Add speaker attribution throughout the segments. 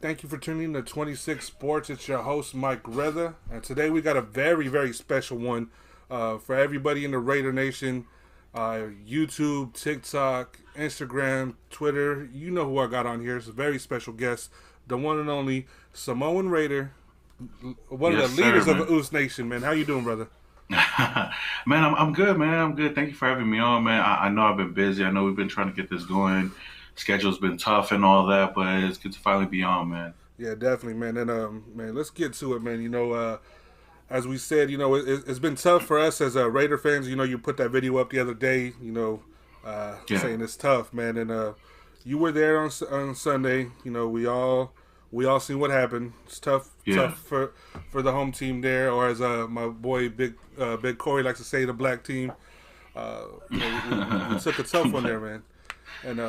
Speaker 1: Thank you for tuning in to 26 Sports. It's your host, Mike Reza. And today we got a very, very special one for everybody in the Raider Nation. YouTube, TikTok, Instagram, Twitter. You know who I got on here. It's a very special guest, the one and only Samoan Raider, one
Speaker 2: Yes,
Speaker 1: of the
Speaker 2: sir,
Speaker 1: leaders of the
Speaker 2: man.
Speaker 1: Oos Nation, man. How you doing, brother?
Speaker 2: Man, I'm good, man. I'm good. Thank you for having me on, man. I know I've been busy. I know we've been trying to get this going. Schedule's been tough and all that, but it's good to finally be on, man.
Speaker 1: Yeah, definitely, man. And man, let's get to it, man. As we said, it's been tough for us as Raider fans. You put that video up the other day,
Speaker 2: Yeah.
Speaker 1: saying it's tough, man. And you were there on Sunday. We all seen what happened. It's tough,
Speaker 2: Yeah.
Speaker 1: tough for the home team there, or as my boy Big Corey likes to say, the black team. We took a tough one there, man. And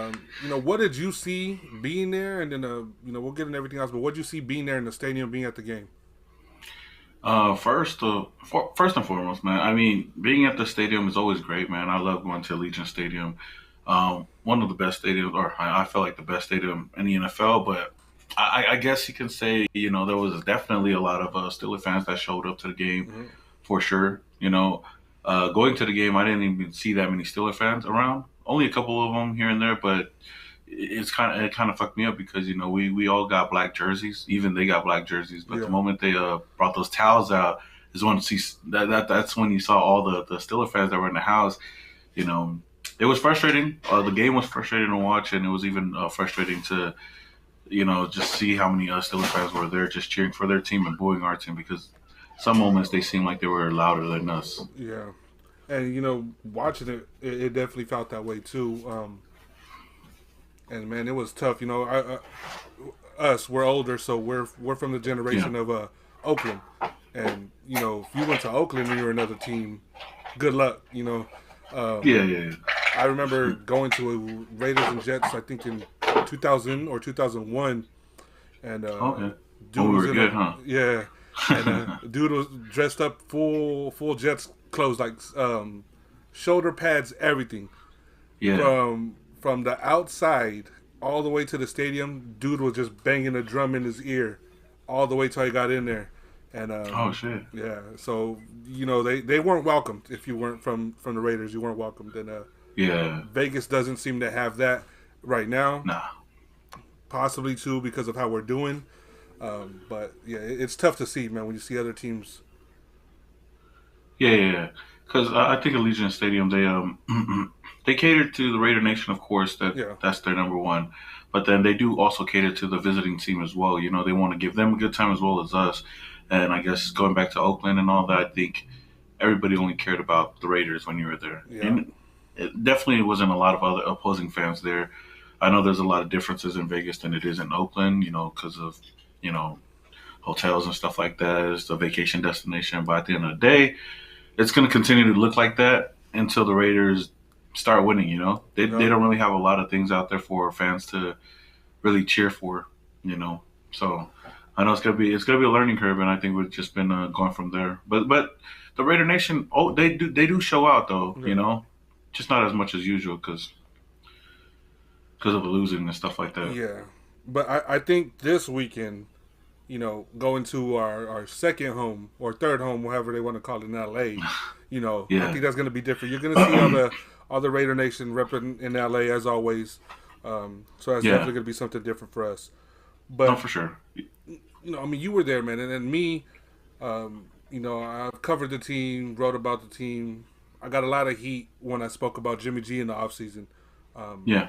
Speaker 1: what did you see being there? And then we'll get into everything else. But what did you see being there in the stadium, being at the game?
Speaker 2: First and foremost, man. I mean, being at the stadium is always great, man. I love going to Allegiant Stadium. One of the best stadiums, or I feel like the best stadium in the NFL. But I guess you can say, there was definitely a lot of Steelers fans that showed up to the game
Speaker 1: Mm-hmm.
Speaker 2: for sure. Going to the game, I didn't even see that many Steelers fans around. Only a couple of them here and there, but it kind of fucked me up because we all got black jerseys. Even they got black jerseys, but the
Speaker 1: Yeah,
Speaker 2: moment they brought those towels out is when see that's when you saw all the Steelers fans that were in the house. You know, it was frustrating. The game was frustrating to watch, and it was even frustrating to just see how many Steelers fans were there just cheering for their team and booing our team because some moments they seemed like they were louder than us.
Speaker 1: yeah. And watching it definitely felt that way too. And man, it was tough. Us, we're older, so we're from the
Speaker 2: Yeah,
Speaker 1: generation of Oakland. And if you went to Oakland and you were another team, good luck. Um,
Speaker 2: yeah, yeah, yeah.
Speaker 1: I remember going to a Raiders and Jets, I think in 2000 or 2001, and
Speaker 2: Okay. Oh,
Speaker 1: dude
Speaker 2: we
Speaker 1: was
Speaker 2: were
Speaker 1: in
Speaker 2: good, huh?
Speaker 1: yeah, and dude was dressed up full Jets clothes, like shoulder pads, everything
Speaker 2: Yeah.
Speaker 1: from the outside all the way to the stadium. Dude was just banging a drum in his ear all the way till he got in there, and
Speaker 2: Oh shit.
Speaker 1: yeah, so they weren't welcomed if you weren't from the Raiders. You weren't welcomed, and
Speaker 2: Yeah.
Speaker 1: Vegas doesn't seem to have that right now.
Speaker 2: Nah.
Speaker 1: Possibly too because of how we're doing. But yeah, it's tough to see, man, when you see other teams.
Speaker 2: Yeah, yeah, yeah. Because I think Allegiant Stadium, they they cater to the Raider Nation, of course.
Speaker 1: Yeah,
Speaker 2: That's their number one. But then they do also cater to the visiting team as well. They want to give them a good time as well as us. And I guess going back to Oakland and all that, I think everybody only cared about the Raiders when you were there.
Speaker 1: yeah,
Speaker 2: And it definitely wasn't a lot of other opposing fans there. I know there's a lot of differences in Vegas than it is in Oakland, because of, you know, hotels and stuff like that. It's a vacation destination. But at the end of the day, it's going to continue to look like that until the Raiders start winning. They
Speaker 1: yeah,
Speaker 2: don't really have a lot of things out there for fans to really cheer for. You know, so I know it's gonna be a learning curve, and I think we've just been going from there. But the Raider Nation, oh, they do show out though.
Speaker 1: yeah,
Speaker 2: Just not as much as usual because of losing and stuff like that.
Speaker 1: yeah. But I think this weekend, going to our second home or third home, whatever they want to call it in LA, I
Speaker 2: Yeah,
Speaker 1: think that's going to be different. You're going to see all the Raider Nation repping in LA as always. So that's
Speaker 2: yeah,
Speaker 1: definitely going to be something different for us.
Speaker 2: no,
Speaker 1: But
Speaker 2: for sure.
Speaker 1: I mean, you were there, man, and then me. I've covered the team, wrote about the team. I got a lot of heat when I spoke about Jimmy G in the offseason. Um,
Speaker 2: Yeah,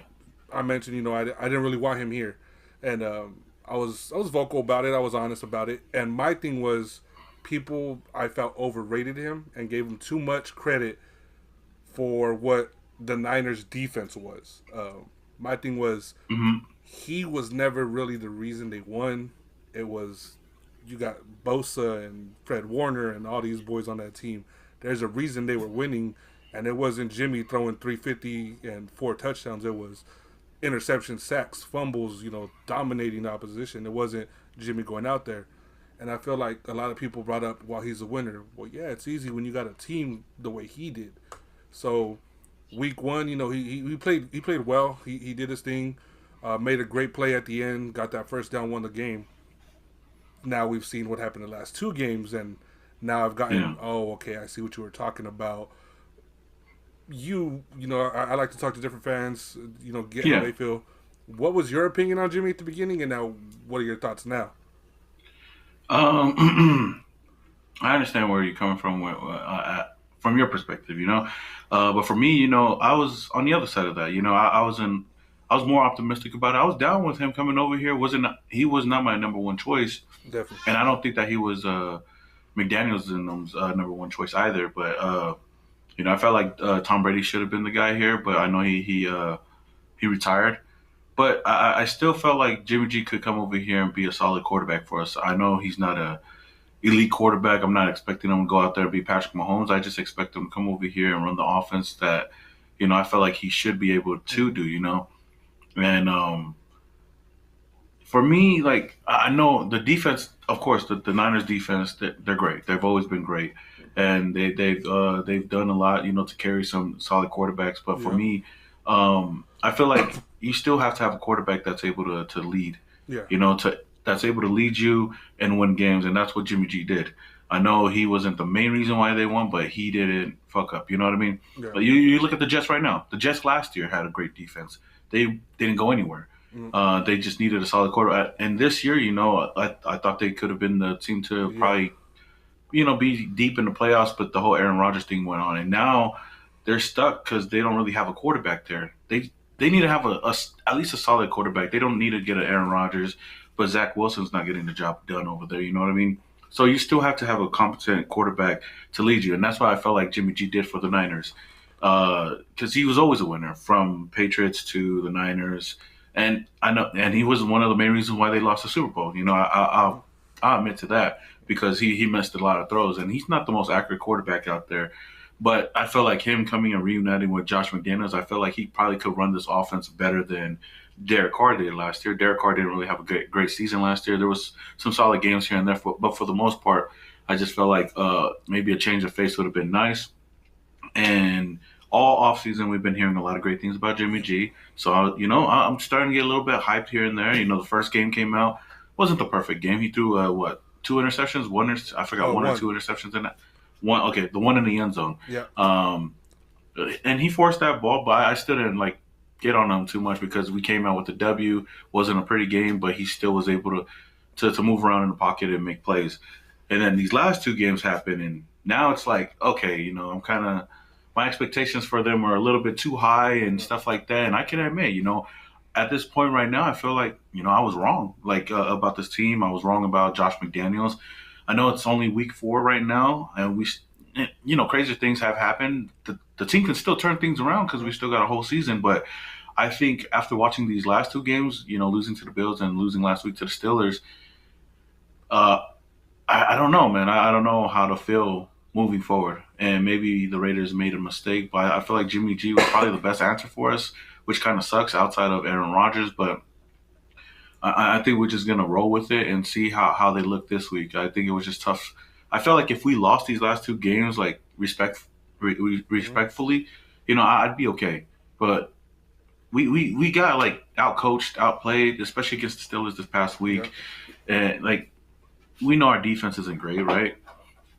Speaker 1: I mentioned, I didn't really want him here, and I was vocal about it. I was honest about it, and my thing was, people I felt overrated him and gave him too much credit for what the Niners' defense was. My thing was,
Speaker 2: hmm,
Speaker 1: he was never really the reason they won. It was you got Bosa and Fred Warner and all these boys on that team. There's a reason they were winning, and it wasn't Jimmy throwing 350 and four touchdowns. It was interception, sacks, fumbles. Dominating the opposition. It wasn't Jimmy going out there. And I feel like a lot of people brought up, well, he's a winner. Well, yeah, it's easy when you got a team the way he did. So week one, he played well. He did his thing. Made a great play at the end, got that first down, won the game. Now we've seen what happened in the last two games, and now I've
Speaker 2: Yeah.
Speaker 1: gotten, oh, okay, I see what you were talking about. I like to talk to different fans, get how
Speaker 2: Yeah.
Speaker 1: they feel. What was your opinion on Jimmy at the beginning, and now what are your thoughts now?
Speaker 2: I understand where you're coming from from your perspective, but for me, I was on the other side of that. I was more optimistic about it. I was down with him coming over here. Wasn't He was not my number one choice,
Speaker 1: Definitely.
Speaker 2: and I don't think that he was McDaniel's number one choice either. But I felt like Tom Brady should have been the guy here, but I know he retired. But I still felt like Jimmy G could come over here and be a solid quarterback for us. I know he's not a elite quarterback. I'm not expecting him to go out there and be Patrick Mahomes. I just expect him to come over here and run the offense that, I felt like he should be able to
Speaker 1: Mm-hmm.
Speaker 2: do. And for me, like I know the defense, of course, the Niners defense, they're great. They've always been great, and they've done a lot, to carry some solid quarterbacks. But for
Speaker 1: Yeah.
Speaker 2: me, I feel like you still have to have a quarterback that's able to lead,
Speaker 1: Yeah.
Speaker 2: to that's able to lead you and win games, and that's what Jimmy G did. I know he wasn't the main reason why they won, but he didn't fuck up. You know what I mean?
Speaker 1: Yeah.
Speaker 2: But you look at the Jets right now. The Jets last year had a great defense. They didn't go anywhere.
Speaker 1: Mm-hmm.
Speaker 2: They just needed a solid quarterback. And this year, I thought they could have been the team to
Speaker 1: Yeah.
Speaker 2: probably, be deep in the playoffs, but the whole Aaron Rodgers thing went on. And now they're stuck because they don't really have a quarterback there. They need to have at least a solid quarterback. They don't need to get an Aaron Rodgers, but Zach Wilson's not getting the job done over there. You know what I mean? So you still have to have a competent quarterback to lead you, and that's what I felt like Jimmy G did for the Niners, because he was always a winner from Patriots to the Niners, and I know, and he was one of the main reasons why they lost the Super Bowl. I'll admit to that because he missed a lot of throws, and he's not the most accurate quarterback out there. But I felt like him coming and reuniting with Josh McDaniels, I felt like he probably could run this offense better than Derek Carr did last year. Derek Carr didn't really have a great season last year. There was some solid games here and there, but for the most part, I just felt like maybe a change of face would have been nice. And all offseason, we've been hearing a lot of great things about Jimmy G. So, I'm starting to get a little bit hyped here and there. The first game came out, wasn't the perfect game. He threw, two interceptions? I forgot, one or
Speaker 1: One.
Speaker 2: two interceptions in that. One, okay, the one in the end zone.
Speaker 1: Yeah.
Speaker 2: And he forced that ball, but I still didn't get on him too much because we came out with the W. Wasn't a pretty game, but he still was able to move around in the pocket and make plays. And then these last two games happened, and now it's like, okay, I'm kind of my expectations for them are a little bit too high and stuff like that. And I can admit, at this point right now, I feel like I was wrong, about this team. I was wrong about Josh McDaniels. I know it's only week 4 right now, and crazier things have happened. The team can still turn things around because we still got a whole season. But I think after watching these last two games, losing to the Bills and losing last week to the Steelers, uh, I don't know, man. I don't know how to feel moving forward. And maybe the Raiders made a mistake, but I feel like Jimmy G was probably the best answer for us, which kind of sucks outside of Aaron Rodgers. But I think we're just gonna roll with it and see how they look this week. I think it was just tough. I felt like if we lost these last two games,
Speaker 1: Mm-hmm.
Speaker 2: respectfully, I'd be okay. But we got out coached, outplayed, especially against the Steelers this past
Speaker 1: Yeah.
Speaker 2: week, and we know our defense isn't great, right?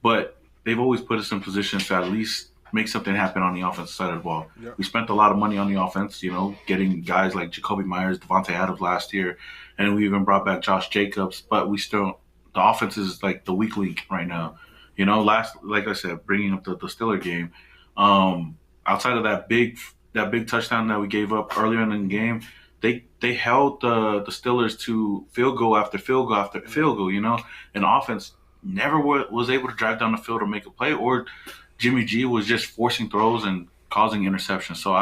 Speaker 2: But they've always put us in positions to at least make something happen on the offensive side of the ball.
Speaker 1: Yeah.
Speaker 2: We spent a lot of money on the offense, getting guys like Jacoby Myers, Devontae Adams last year, and we even brought back Josh Jacobs. But the offense is like the weak link right now. Like I said, bringing up the Steeler game, outside of that big touchdown that we gave up earlier in the game, they held the Steelers to field goal after field goal after field goal, and offense never was able to drive down the field or make a play, or Jimmy G was just forcing throws and causing interceptions. So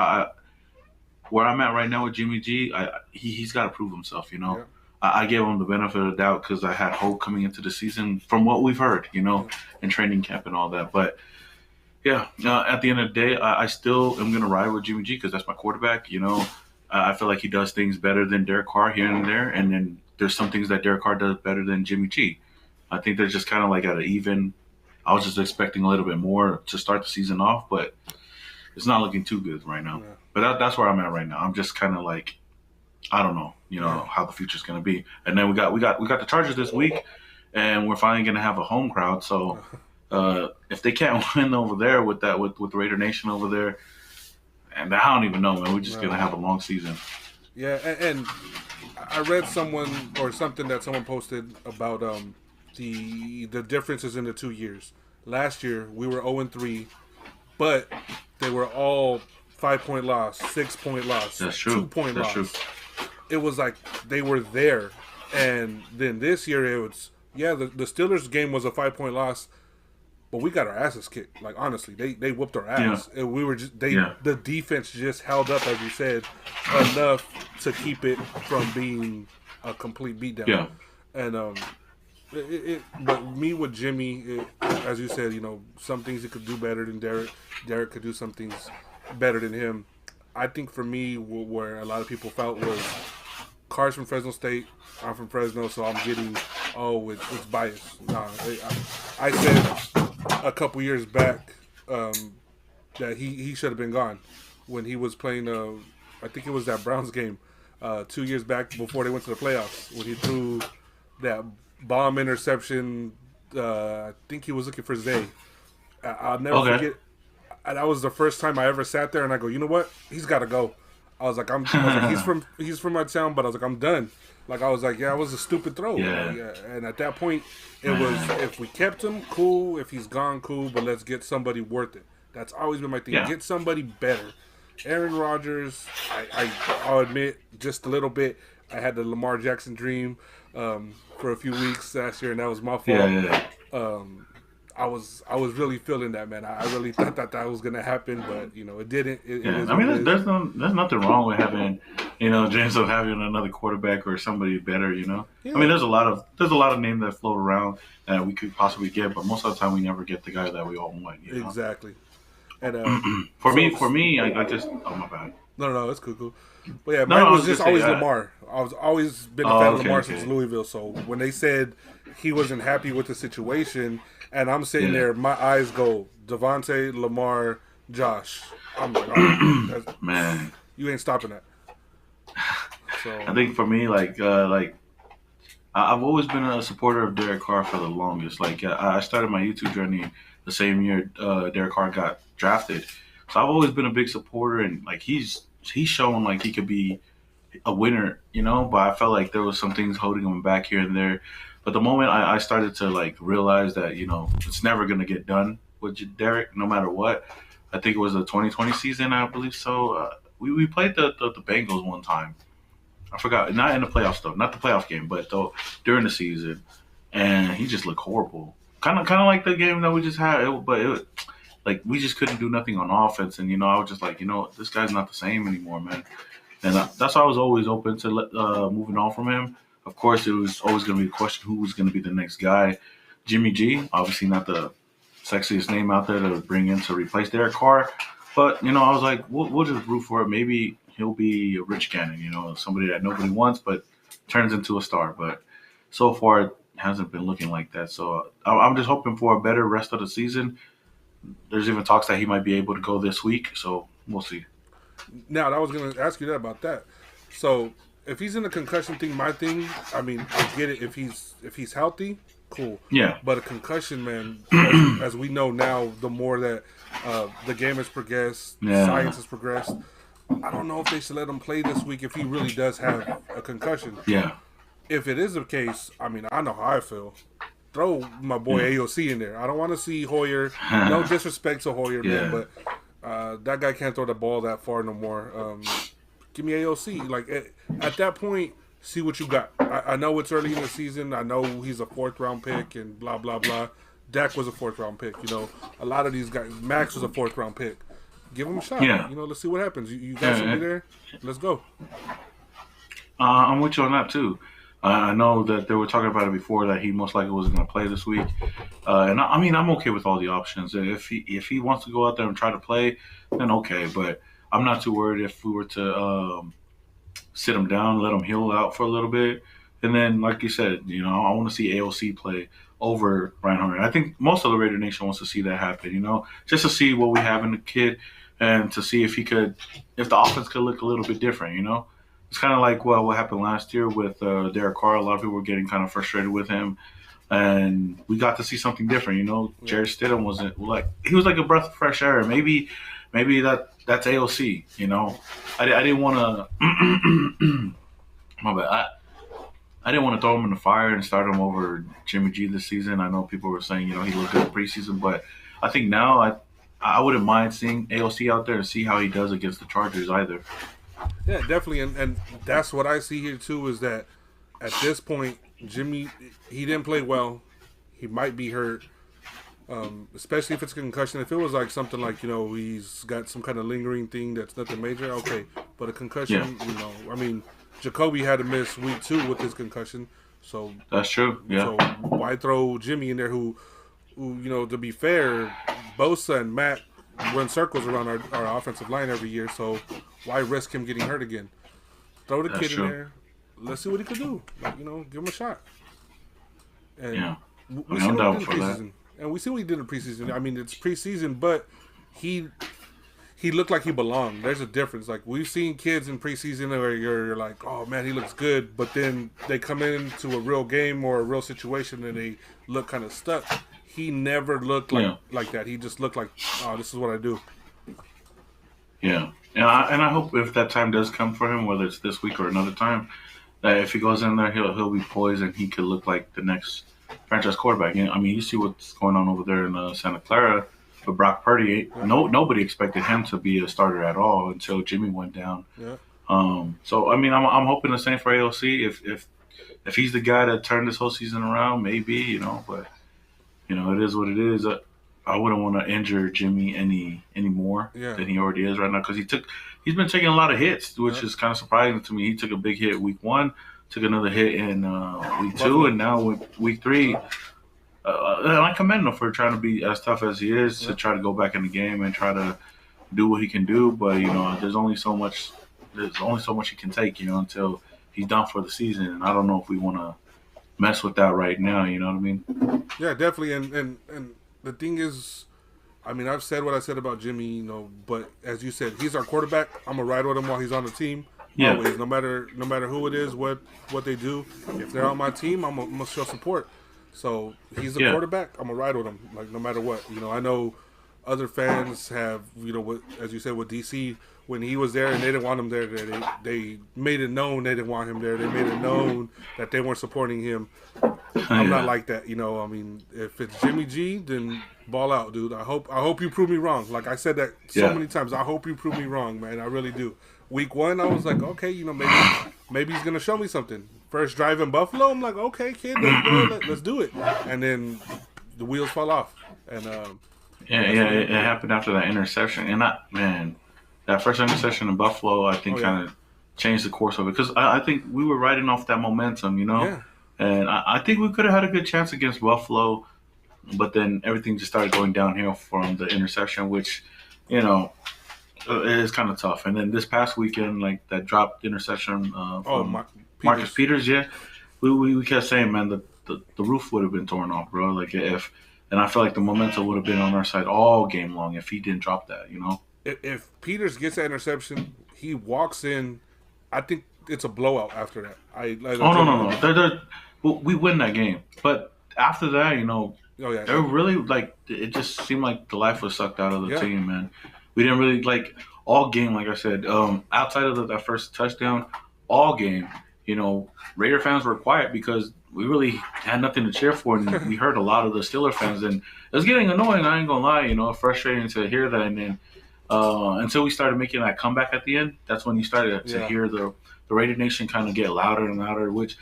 Speaker 2: where I'm at right now with Jimmy G, he's got to prove himself.
Speaker 1: Yeah.
Speaker 2: I gave him the benefit of the doubt because I had hope coming into the season from what we've heard,
Speaker 1: Yeah.
Speaker 2: in training camp and all that. But yeah, at the end of the day, I still am going to ride with Jimmy G because that's my quarterback. I feel like he does things better than Derek Carr here and there, and then there's some things that Derek Carr does better than Jimmy G. I think they're just kind of at an even. I was just expecting a little bit more to start the season off, but it's not looking too good right now.
Speaker 1: Yeah.
Speaker 2: But that's where I'm at right now. I'm just kind of I don't know,
Speaker 1: Yeah.
Speaker 2: how the future's going to be. And then we got the Chargers this week, and we're finally going to have a home crowd. So if they can't win over there with Raider Nation over there, and I don't even know, man, we're just going to
Speaker 1: No.
Speaker 2: have a long season.
Speaker 1: Yeah, and I read someone or something that someone posted about the differences in the 2 years. Last year we were 0-3, but they were all 5 point loss, 6 point loss,
Speaker 2: That's
Speaker 1: two
Speaker 2: true.
Speaker 1: point
Speaker 2: That's true.
Speaker 1: loss. It was like they were there, and then this year it was the Steelers game was a 5 point loss, but we got our asses kicked. Like honestly, they whooped our
Speaker 2: Yeah.
Speaker 1: ass, and we were just
Speaker 2: Yeah.
Speaker 1: the defense just held up as you said enough to keep it from being a complete beatdown.
Speaker 2: Yeah.
Speaker 1: And but me with Jimmy, as you said, some things he could do better than Derek. Derek could do some things better than him. I think for me, where a lot of people felt was Carr's from Fresno State. I'm from Fresno, so I'm getting it's biased. Nah, I said a couple years back that he should have been gone when he was playing. I think it was that Browns game 2 years back before they went to the playoffs when he threw that bomb interception. I think he was looking for Zay. I'll never
Speaker 2: Okay.
Speaker 1: forget. That was the first time I ever sat there and I go, you know what? He's got to go. I was like, he's from my town, but I was like, I'm done. Like I was like, yeah, it was a stupid throw.
Speaker 2: Yeah.
Speaker 1: And at that point, it was if we kept him, cool. If he's gone, cool. But let's get somebody worth it. That's always been my thing.
Speaker 2: Yeah.
Speaker 1: Get somebody better. Aaron Rodgers, I'll admit, just a little bit. I had the Lamar Jackson dream for a few weeks last year, and that was my fault.
Speaker 2: Yeah.
Speaker 1: I was really feeling that, man. I really thought that was gonna happen, but it didn't. It
Speaker 2: Yeah.
Speaker 1: is
Speaker 2: I
Speaker 1: what
Speaker 2: mean,
Speaker 1: it is.
Speaker 2: there's nothing wrong with having, dreams of having another quarterback or somebody better.
Speaker 1: Yeah.
Speaker 2: I mean, there's a lot of names that float around that we could possibly get, but most of the time we never get the guy that we all want.
Speaker 1: Exactly. And
Speaker 2: For me, I just my bad.
Speaker 1: no, it's cool. But yeah,
Speaker 2: No,
Speaker 1: mine
Speaker 2: I
Speaker 1: was
Speaker 2: was
Speaker 1: just
Speaker 2: gonna say,
Speaker 1: always Lamar. I was always been a
Speaker 2: Oh,
Speaker 1: fan of
Speaker 2: okay,
Speaker 1: Lamar
Speaker 2: okay.
Speaker 1: since Louisville. So when they said he wasn't happy with the situation, and I'm sitting
Speaker 2: Yeah.
Speaker 1: there, my eyes go Devontae, Lamar, Josh. I'm like, oh,
Speaker 2: Man,
Speaker 1: you ain't stopping that. So
Speaker 2: I think for me, I've always been a supporter of Derek Carr for the longest. Like I started my YouTube journey the same year Derek Carr got drafted, so I've always been a big supporter, and like he's shown like he could be a winner, But I felt like there was some things holding him back here and there. But the moment I started to like realize that it's never gonna get done with Derek, no matter what. I think it was the 2020 season, I believe so. We played the Bengals one time. I forgot, not in the playoffs though, not the playoff game, but though during the season, and he just looked horrible. Kind of like the game that we just had, like we just couldn't do nothing on offense, and I was just like, this guy's not the same anymore, man. And that's why I was always open to moving on from him. Of course, it was always going to be a question who was going to be the next guy. Jimmy G, obviously not the sexiest name out there to bring in to replace Derek Carr. But, I was like, we'll just root for it. Maybe he'll be a Rich Gannon, somebody that nobody wants but turns into a star. But so far, it hasn't been looking like that. So I'm just hoping for a better rest of the season. There's even talks that he might be able to go this week. So we'll see.
Speaker 1: now I was gonna ask you that about that. So if he's in a concussion thing, my thing, I mean, I get it. If he's healthy, cool.
Speaker 2: Yeah.
Speaker 1: But a concussion, man, as we know now, the more that the game has progressed,
Speaker 2: Yeah.
Speaker 1: science has progressed. I don't know if they should let him play this week if he really does have a concussion.
Speaker 2: Yeah.
Speaker 1: If it is the case, I mean, I know how I feel. Throw my boy AOC in there. I don't want to see Hoyer. No disrespect to Hoyer,
Speaker 2: Yeah.
Speaker 1: man, but that guy can't throw the ball that far no more. Give me AOC. Like at that point, see what you got. I know it's early in the season. I know he's a 4th-round pick and blah blah blah. Dak was a 4th-round pick. A lot of these guys. Max was a 4th-round pick. Give him a shot.
Speaker 2: Yeah.
Speaker 1: Let's see what happens. You got somebody there. Let's go.
Speaker 2: I'm with you on that too. I know that they were talking about it before that he most likely wasn't going to play this week, and I mean I'm okay with all the options. If he wants to go out there and try to play, then okay. But I'm not too worried if we were to sit him down, let him heal out for a little bit, and then like you said, I want to see AOC play over Brian Hunter. I think most of the Raider Nation wants to see that happen. Just to see what we have in the kid, and to see if the offense could look a little bit different. It's kind of like what happened last year with Derek Carr. A lot of people were getting kind of frustrated with him, and we got to see something different.
Speaker 1: Yeah,
Speaker 2: Jared Stidham wasn't like he was like a breath of fresh air. Maybe that's AOC. I didn't want to. My bad. I didn't want to throw him in the fire and start him over Jimmy G this season. I know people were saying he looked good preseason, but I think now I wouldn't mind seeing AOC out there and see how he does against the Chargers either.
Speaker 1: yeah, definitely, and that's what I see here too. Is that at this point, Jimmy, he didn't play well. He might be hurt, especially if it's a concussion. If it was like something like he's got some kind of lingering thing that's nothing major, okay. But a
Speaker 2: Yeah,
Speaker 1: concussion, I mean, Jacoby had to miss week 2 with his concussion, so
Speaker 2: that's true. Yeah,
Speaker 1: so why throw Jimmy in there? Who to be fair, Bosa and Matt run circles around our offensive line every year, so why risk him getting hurt again? Throw the
Speaker 2: that's
Speaker 1: kid in
Speaker 2: true.
Speaker 1: there. Let's see what he could do. Like, give him a shot. And
Speaker 2: Yeah, I
Speaker 1: we
Speaker 2: mean,
Speaker 1: see
Speaker 2: I'm
Speaker 1: what he
Speaker 2: down
Speaker 1: did in
Speaker 2: for that.
Speaker 1: preseason. And we see what he did in preseason. I mean, it's preseason, but he he looked like he belonged. There's a difference. Like we've seen kids in preseason where you're like, oh man, he looks good, but then they come into a real game or a real situation and they look kind of stuck. He never looked
Speaker 2: Yeah,
Speaker 1: like that. He just looked like, oh, this is what I do.
Speaker 2: yeah, and I hope if that time does come for him, whether it's this week or another time, that if he goes in there, he'll be poised and he could look like the next franchise quarterback. I mean, you see what's going on over there in Santa Clara with Brock Purdy.
Speaker 1: Yeah,
Speaker 2: Nobody expected him to be a starter at all until Jimmy went down.
Speaker 1: yeah,
Speaker 2: So I mean, I'm hoping the same for AOC. If he's the guy that turned this whole season around, maybe but it is what it is. I wouldn't want to injure Jimmy any more
Speaker 1: yeah,
Speaker 2: than he already is right now because he's been taking a lot of hits, which
Speaker 1: yeah.
Speaker 2: is kind of surprising to me. He took a big hit week 1, took another hit in week 2,
Speaker 1: Buffalo.
Speaker 2: and now week 3. And I commend him for trying to be as tough as he is to
Speaker 1: Yeah,
Speaker 2: try to go back in the game and try to do what he can do. But there's only so much. There's only so much he can take. Until he's done for the season. And I don't know if we want to mess with that right now. You know what I mean?
Speaker 1: yeah, definitely. And the thing is, I mean, I've said what I said about Jimmy, but as you said, he's our quarterback. I'm gonna ride with him while he's on the team.
Speaker 2: Yeah,
Speaker 1: Always, no matter who it is, what they do. If they're on my team, I'm gonna show support. So he's the
Speaker 2: yeah,
Speaker 1: quarterback. I'm gonna ride with him, like no matter what. I know other fans have, as you said with DC, when he was there and they didn't want him there, they made it known they didn't want him there. They made it known that they weren't supporting him. I'm not
Speaker 2: yeah,
Speaker 1: like that. I mean, if it's Jimmy G, then ball out, dude. I hope you prove me wrong. Like I said that so
Speaker 2: yeah,
Speaker 1: many times. I hope you prove me wrong, man. I really do. Week 1, I was like, okay, maybe he's gonna show me something. First drive in Buffalo, I'm like, okay, kid, let's go, let's do it. And then the wheels fall off, and
Speaker 2: yeah,
Speaker 1: that's
Speaker 2: yeah.
Speaker 1: what
Speaker 2: It
Speaker 1: happened.
Speaker 2: happened after that interception, and man, that first interception in Buffalo, I
Speaker 1: Oh
Speaker 2: think
Speaker 1: yeah,
Speaker 2: kind of changed the course of it because I think we were riding off that momentum,
Speaker 1: yeah,
Speaker 2: and I think we could have had a good chance against Buffalo, but then everything just started going downhill from the interception, which you know it is kind of tough. And then this past weekend, like that dropped interception
Speaker 1: oh
Speaker 2: from
Speaker 1: my
Speaker 2: Marcus
Speaker 1: Peters,
Speaker 2: Peters, yeah, we kept saying, man, the roof would have been torn off, bro. Like if, and I feel like the momentum would have been on our side all game long if he didn't drop that.
Speaker 1: if Peters gets that interception, he walks in. I think it's a blowout after that. I
Speaker 2: Oh no
Speaker 1: legitimately
Speaker 2: no no,
Speaker 1: believe that.
Speaker 2: we win that game, but after that,
Speaker 1: Oh yeah,
Speaker 2: they're really like it just seemed like the life was sucked out of the
Speaker 1: yeah,
Speaker 2: team, man. We didn't really like all game, like I said, outside of that first touchdown, all game, Raider fans were quiet because we really had nothing to cheer for, and we heard a lot of the Steeler fans, and it was getting annoying. I ain't gonna lie, frustrating to hear that, and then until we started making that comeback at the end, that's when you started to
Speaker 1: yeah,
Speaker 2: hear the Raider Nation kind of get louder and louder, which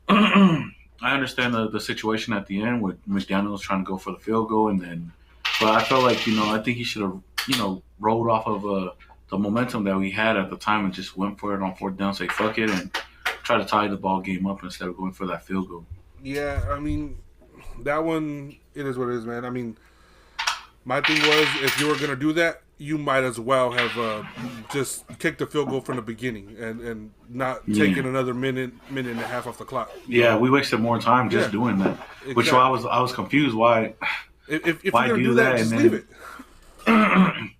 Speaker 2: I understand the situation at the end with McDaniels trying to go for the field goal, but I felt like I think he should have rolled off of the momentum that we had at the time and just went for it on fourth down, say fuck it, and try to tie the ball game up instead of going for that field goal.
Speaker 1: yeah. I mean, that one, it is what it is, man. I mean, my thing was, if you were gonna do that, you might as well have just kicked the field goal from the beginning and not
Speaker 2: Yeah,
Speaker 1: taking another minute and a half off the clock.
Speaker 2: yeah, we wasted more time just
Speaker 1: Yeah,
Speaker 2: doing that, which why
Speaker 1: exactly.
Speaker 2: I was confused why
Speaker 1: If you're
Speaker 2: why
Speaker 1: gonna do
Speaker 2: do
Speaker 1: that,
Speaker 2: that and
Speaker 1: just leave
Speaker 2: then
Speaker 1: it.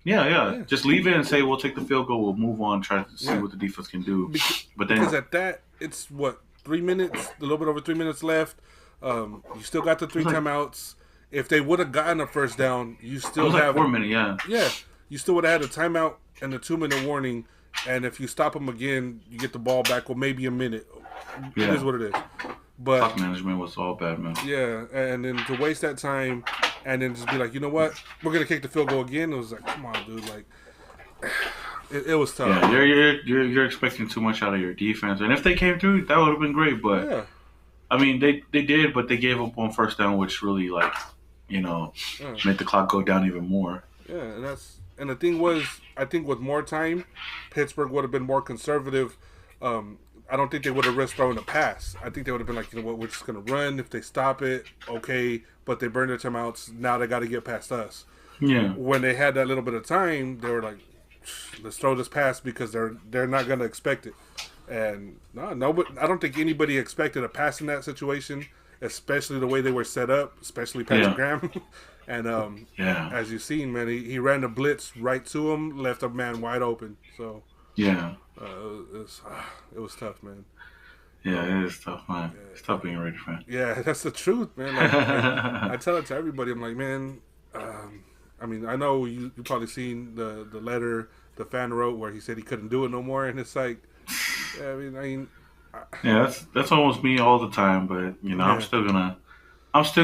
Speaker 2: Yeah.
Speaker 1: Yeah,
Speaker 2: Just leave it and say we'll take the field goal. We'll move on. Try to see
Speaker 1: yeah.
Speaker 2: what the defense can do. But
Speaker 1: Because
Speaker 2: then,
Speaker 1: at that, it's what 3 minutes, a little bit over 3 minutes left. You still got the
Speaker 2: it
Speaker 1: three
Speaker 2: was like
Speaker 1: timeouts. If they would have gotten a first down, you
Speaker 2: it
Speaker 1: still
Speaker 2: was like
Speaker 1: have
Speaker 2: 4 minutes. Yeah,
Speaker 1: yeah, you still would have had a timeout and a 2 minute warning. And if you stop them again, you get the ball back with maybe a minute. It is
Speaker 2: yeah.
Speaker 1: what it is. But
Speaker 2: Clock management was all bad, man.
Speaker 1: yeah, and then to waste that time and then just be like, you know what, we're gonna kick the field goal again. It was like, come on, dude. Like, it was tough,
Speaker 2: Yeah,
Speaker 1: man.
Speaker 2: you're expecting too much out of your defense, and if they came through, that would have been great. But
Speaker 1: Yeah,
Speaker 2: I mean, they did, but they gave up on first down, which really like you know
Speaker 1: yeah,
Speaker 2: made the clock go down even more.
Speaker 1: yeah. And the thing was, I think with more time, Pittsburgh would have been more conservative. I don't think they would have risked throwing a pass. I think they would have been like, you know what, we're just gonna run. If they stop it, okay. But they burned their timeouts. Now they got to get past us.
Speaker 2: Yeah,
Speaker 1: When they had that little bit of time, they were like, let's throw this pass because they're not gonna expect it. And no, but I don't think anybody expected a pass in that situation, especially the way they were set up, especially Patrick
Speaker 2: yeah,
Speaker 1: Graham. And
Speaker 2: yeah,
Speaker 1: as you've seen, man, he ran the blitz right to him, left a man wide open. So
Speaker 2: yeah,
Speaker 1: it was tough, man.
Speaker 2: yeah. It is tough, man. It's tough being a Raider fan.
Speaker 1: Yeah, that's the truth, man. Like I tell it to everybody. I'm like, man. I mean, I know you probably seen the letter the fan wrote where he said he couldn't do it no more, and it's like, yeah,
Speaker 2: Yeah, that's almost me all the time. But
Speaker 1: yeah,
Speaker 2: I'm still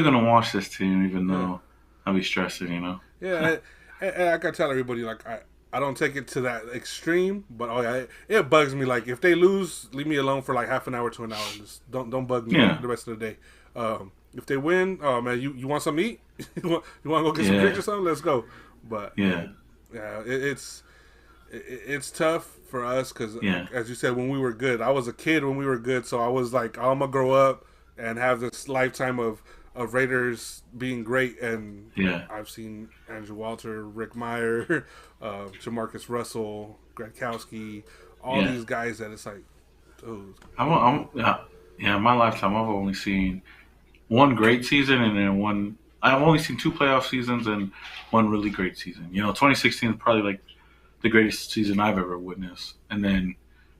Speaker 2: gonna watch this team, even
Speaker 1: yeah.
Speaker 2: though I'll be stressing.
Speaker 1: Yeah, and I gotta tell everybody like I don't take it to that extreme, but oh yeah, it bugs me. Like if they lose, leave me alone for like half an hour to an hour. Just don't bug me
Speaker 2: Yeah,
Speaker 1: the rest of the day. If they win, oh man, you want something to eat? You want to go get some drinks
Speaker 2: yeah,
Speaker 1: or something? Let's go. But
Speaker 2: yeah,
Speaker 1: yeah, it's tough for us because
Speaker 2: yeah,
Speaker 1: as you said, when we were good, I was a kid when we were good, so I was like, I'm gonna grow up and have this lifetime of Raiders being great, and
Speaker 2: yeah.
Speaker 1: I've seen Andrew Walter, Rick Meyer, Jamarcus Russell, Gronkowski, all
Speaker 2: Yeah,
Speaker 1: these guys that it's like, dude,
Speaker 2: yeah. In my lifetime, I've only seen one great season and then one. I've only seen two playoff seasons and one really great season. 2016 is probably like the greatest season I've ever witnessed. And then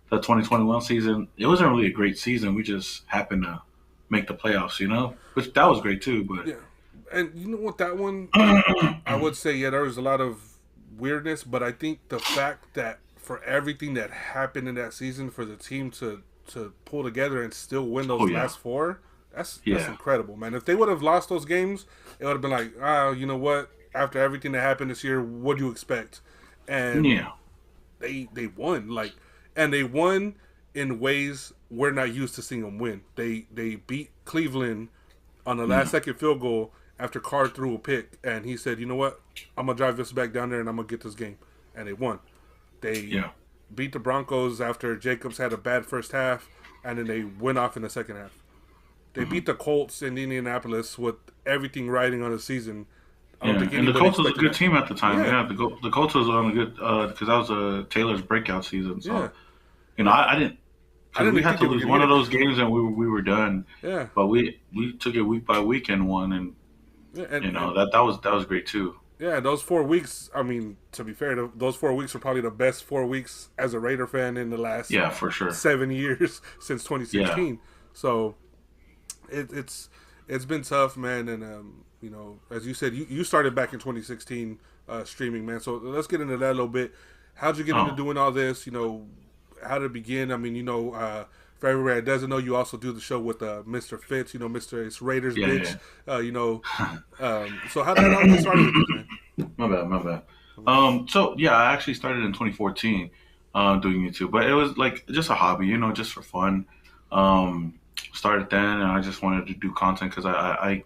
Speaker 2: the 2021 season, it wasn't really a great season. We just happened to make the playoffs, which that was great too. But
Speaker 1: yeah. And you know what, that one, I would say, yeah, there was a lot of weirdness, but I think the fact that for everything that happened in that season, for the team to pull together and still win
Speaker 2: oh
Speaker 1: those
Speaker 2: yeah,
Speaker 1: last four, that's
Speaker 2: yeah,
Speaker 1: incredible, man. If they would have lost those games, it would have been like, you know what? After everything that happened this year, what do you expect? And
Speaker 2: yeah,
Speaker 1: they won, like, and they won in ways we're not used to seeing them win. They beat Cleveland on the last
Speaker 2: yeah,
Speaker 1: second field goal after Carr threw a pick, and he said, "You know what? I'm gonna drive this back down there, and I'm gonna get this game." And they won. They
Speaker 2: yeah.
Speaker 1: beat the Broncos after Jacobs had a bad first half, and then they went off in the second half. They
Speaker 2: Hmm.
Speaker 1: beat the Colts in Indianapolis with everything riding on the season. I don't
Speaker 2: Yeah,
Speaker 1: think
Speaker 2: and the
Speaker 1: anybody
Speaker 2: Colts was a
Speaker 1: expected
Speaker 2: good
Speaker 1: that.
Speaker 2: team at the time.
Speaker 1: Yeah,
Speaker 2: Yeah, the Colts was on a good because that was Taylor's breakout season.
Speaker 1: yeah.
Speaker 2: So
Speaker 1: I,
Speaker 2: I didn't
Speaker 1: I
Speaker 2: because
Speaker 1: didn't
Speaker 2: we
Speaker 1: even
Speaker 2: had
Speaker 1: think
Speaker 2: to
Speaker 1: they were
Speaker 2: lose
Speaker 1: gonna
Speaker 2: one
Speaker 1: get
Speaker 2: of
Speaker 1: it.
Speaker 2: those games and we were done.
Speaker 1: Yeah,
Speaker 2: But we took it week by week and won, and
Speaker 1: yeah, and
Speaker 2: that was great too.
Speaker 1: yeah, those 4 weeks. I mean, to be fair, those 4 weeks are probably the best 4 weeks as a Raider fan in the last
Speaker 2: Yeah, for sure.
Speaker 1: 7 years since
Speaker 2: Yeah.
Speaker 1: 2016. So it's been tough, man. And as you said, you started back in 2016 streaming, man. So let's get into that a little bit. How'd you get into
Speaker 2: Oh,
Speaker 1: doing all this? How did it begin? I mean, for everybody that doesn't know, you also do the show with Mr. Fitz. Mr. It's Raiders
Speaker 2: yeah,
Speaker 1: bitch. So how did that all get started with you, man?
Speaker 2: my bad, my bad. So yeah, I actually started in 2014 doing YouTube, but it was like just a hobby, just for fun. Started then, and I just wanted to do content because I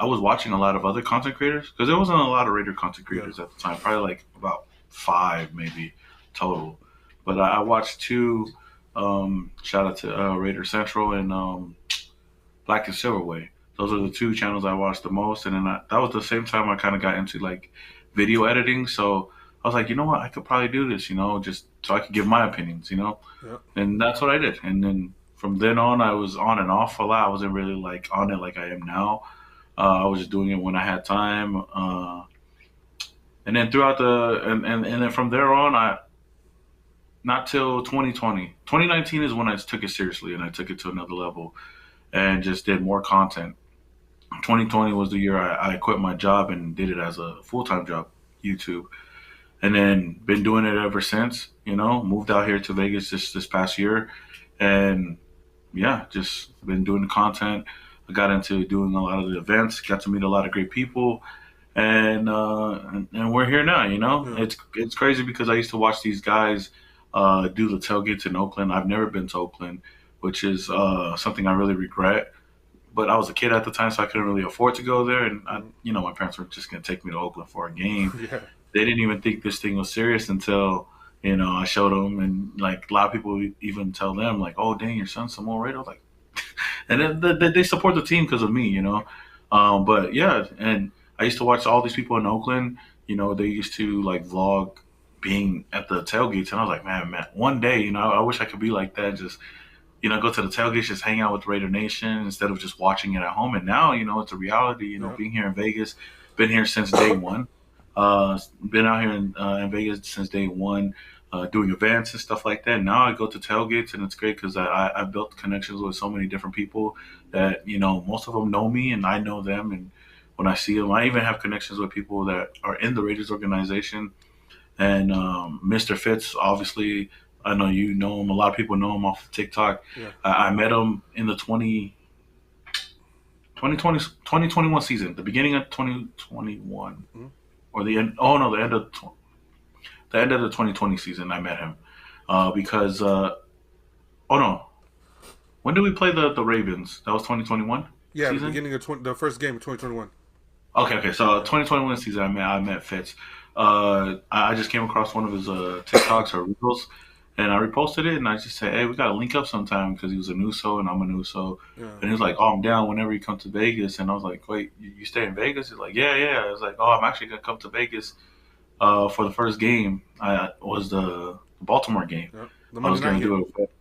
Speaker 2: was watching a lot of other content creators because there wasn't a lot of Raider content
Speaker 1: Yeah,
Speaker 2: creators at the time, probably like about five maybe total. But I watched two. Shout out to Raider Central and Black and Silver Way. Those are the two channels I watched the most, and then that was the same time I kind of got into like video editing. So I was like, you know what, I could probably do this, just so I could give my opinions.
Speaker 1: yeah,
Speaker 2: And that's what I did. And then from then on, I was on and off a lot. I wasn't really like on it like I am now. I was just doing it when I had time. And then throughout and then from there on, I not till 2020. 2019 is when I took it seriously and I took it to another level and just did more content. 2020 was the year I quit my job and did it as a full time job, YouTube, and then been doing it ever since. Moved out here to Vegas this past year, and yeah, just been doing the content. I got into doing a lot of the events, got to meet a lot of great people, and we're here now.
Speaker 1: Yeah.
Speaker 2: It's crazy because I used to watch these guys do the tailgates in Oakland. I've never been to Oakland, which is something I really regret. But I was a kid at the time, so I couldn't really afford to go there. And my parents were just gonna take me to Oakland for a game.
Speaker 1: Yeah.
Speaker 2: They didn't even think this thing was serious until I showed them, and like a lot of people even tell them like, "Oh, dang, your son's Samoan Raider." Like, and then they support the team because of me. But yeah, and I used to watch all these people in Oakland. They used to like vlog being at the tailgates, and I was like, man, one day, I wish I could be like that. Just go to the tailgates, just hang out with Raider Nation instead of just watching it at home. And now, it's a reality.
Speaker 1: Yeah.
Speaker 2: Being here in Vegas, been here since day one. Been out here in Vegas since day one, doing events and stuff like that. Now I go to tailgates, and it's great because I built connections with so many different people that most of them know me, and I know them. And when I see them, I even have connections with people that are in the Raiders organization. And Mr. Fitz, obviously, I know you know him. A lot of people know him off of TikTok.
Speaker 1: Yeah.
Speaker 2: I met him in the 2021 season, the beginning of 2021,
Speaker 1: Mm-hmm.
Speaker 2: or the end. Oh no, the end of the 2020 season. I met him because oh no, when did we play the Ravens? That was 2021
Speaker 1: Yeah. The
Speaker 2: season.
Speaker 1: beginning of the first game of 2021.
Speaker 2: Okay. So
Speaker 1: Yeah.
Speaker 2: 2021 season, I met Fitz. I just came across one of his TikToks or reels, and I reposted it, and I just said, "Hey, we got to link up sometime," because he was a Nuso and I'm a Nuso,
Speaker 1: Yeah.
Speaker 2: and he was like, "Oh, I'm down whenever you come to Vegas," and I was like, "Wait, you stay in Vegas?" He's like, "Yeah, yeah." I was like, "Oh, I'm actually gonna come to Vegas for the first game. I was the Baltimore game.
Speaker 1: Yeah. The
Speaker 2: I
Speaker 1: Monday
Speaker 2: was
Speaker 1: night
Speaker 2: gonna
Speaker 1: game.
Speaker 2: do it,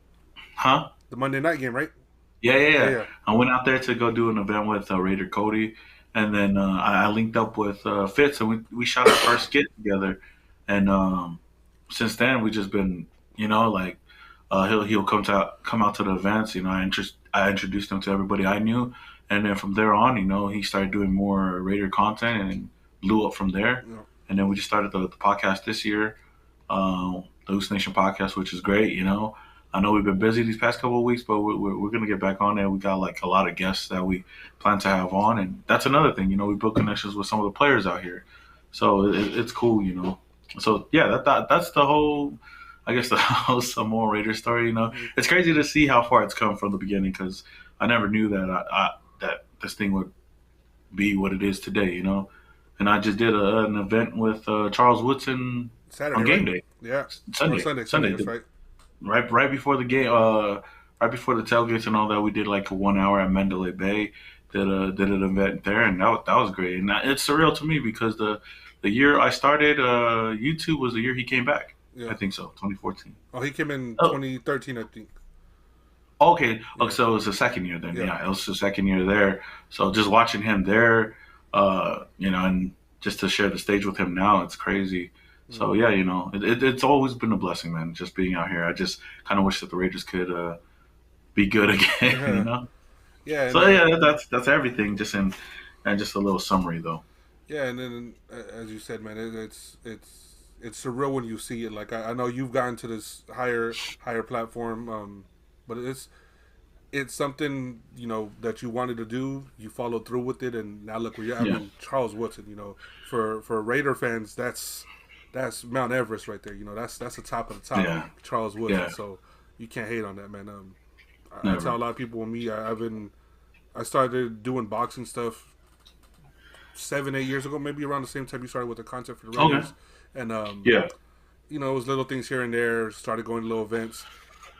Speaker 2: huh?"
Speaker 1: The Monday night game, right?
Speaker 2: Yeah, yeah,
Speaker 1: Yeah.
Speaker 2: yeah.
Speaker 1: Yeah.
Speaker 2: I went out there to go do an event with Raider Cody, and then I linked up with Fitz, and we shot our first skit together. And since then, we just been, like he'll come out to the events. I introduced him to everybody I knew, and then from there on, he started doing more Raider content and blew up from there.
Speaker 1: Yeah.
Speaker 2: And then we just started the podcast this year, the Loose Nation podcast, which is great. I know we've been busy these past couple of weeks, but we're going to get back on there. We got like a lot of guests that we plan to have on, and that's another thing. We build connections with some of the players out here, so it's cool. So yeah, that's the whole, I guess, the whole Samoan Raider story.
Speaker 1: Mm-hmm.
Speaker 2: It's crazy to see how far it's come from the beginning because I never knew that that this thing would be what it is today. And I just did an event with Charles Woodson
Speaker 1: Saturday,
Speaker 2: on game
Speaker 1: right?
Speaker 2: day,
Speaker 1: Yeah. Or
Speaker 2: Sunday,
Speaker 1: Sunday. Sunday.
Speaker 2: Sunday,
Speaker 1: That's right.
Speaker 2: right before the game, right before the tailgates and all that. We did like a 1 hour at Mandalay Bay. Did an event there, and that was great. And it's surreal to me because the year I started YouTube was the year he came back. I
Speaker 1: Yeah.
Speaker 2: think so, 2014.
Speaker 1: Oh, he came in
Speaker 2: Oh,
Speaker 1: 2013, I think.
Speaker 2: okay. Oh,
Speaker 1: Yeah.
Speaker 2: so it was the second year then.
Speaker 1: Yeah.
Speaker 2: Yeah, it was the second year there. So just watching him there, and just to share the stage with him now, it's crazy. So
Speaker 1: Mm-hmm.
Speaker 2: yeah, it's always been a blessing, man. Just being out here, I just kind of wish that the Raiders could be good again.
Speaker 1: Yeah. Yeah. And
Speaker 2: So yeah, that's everything. Just in and just a little summary though.
Speaker 1: yeah, and then as you said, man, it's surreal when you see it. Like I know you've gotten to this higher platform, but it's something that you wanted to do. You followed through with it, and now look where you're. I
Speaker 2: Yeah,
Speaker 1: mean, Charles Woodson. For Raider fans, that's Mount Everest right there. That's the top of the top.
Speaker 2: yeah,
Speaker 1: Charles Woodson.
Speaker 2: yeah.
Speaker 1: So you can't hate on that, man. I tell
Speaker 2: Never.
Speaker 1: a lot of people when I started doing boxing stuff 7 8 years ago, maybe around the same time you started with the content for the
Speaker 2: Okay.
Speaker 1: Raiders, and
Speaker 2: Yeah.
Speaker 1: it was little things here and there. Started going to little events.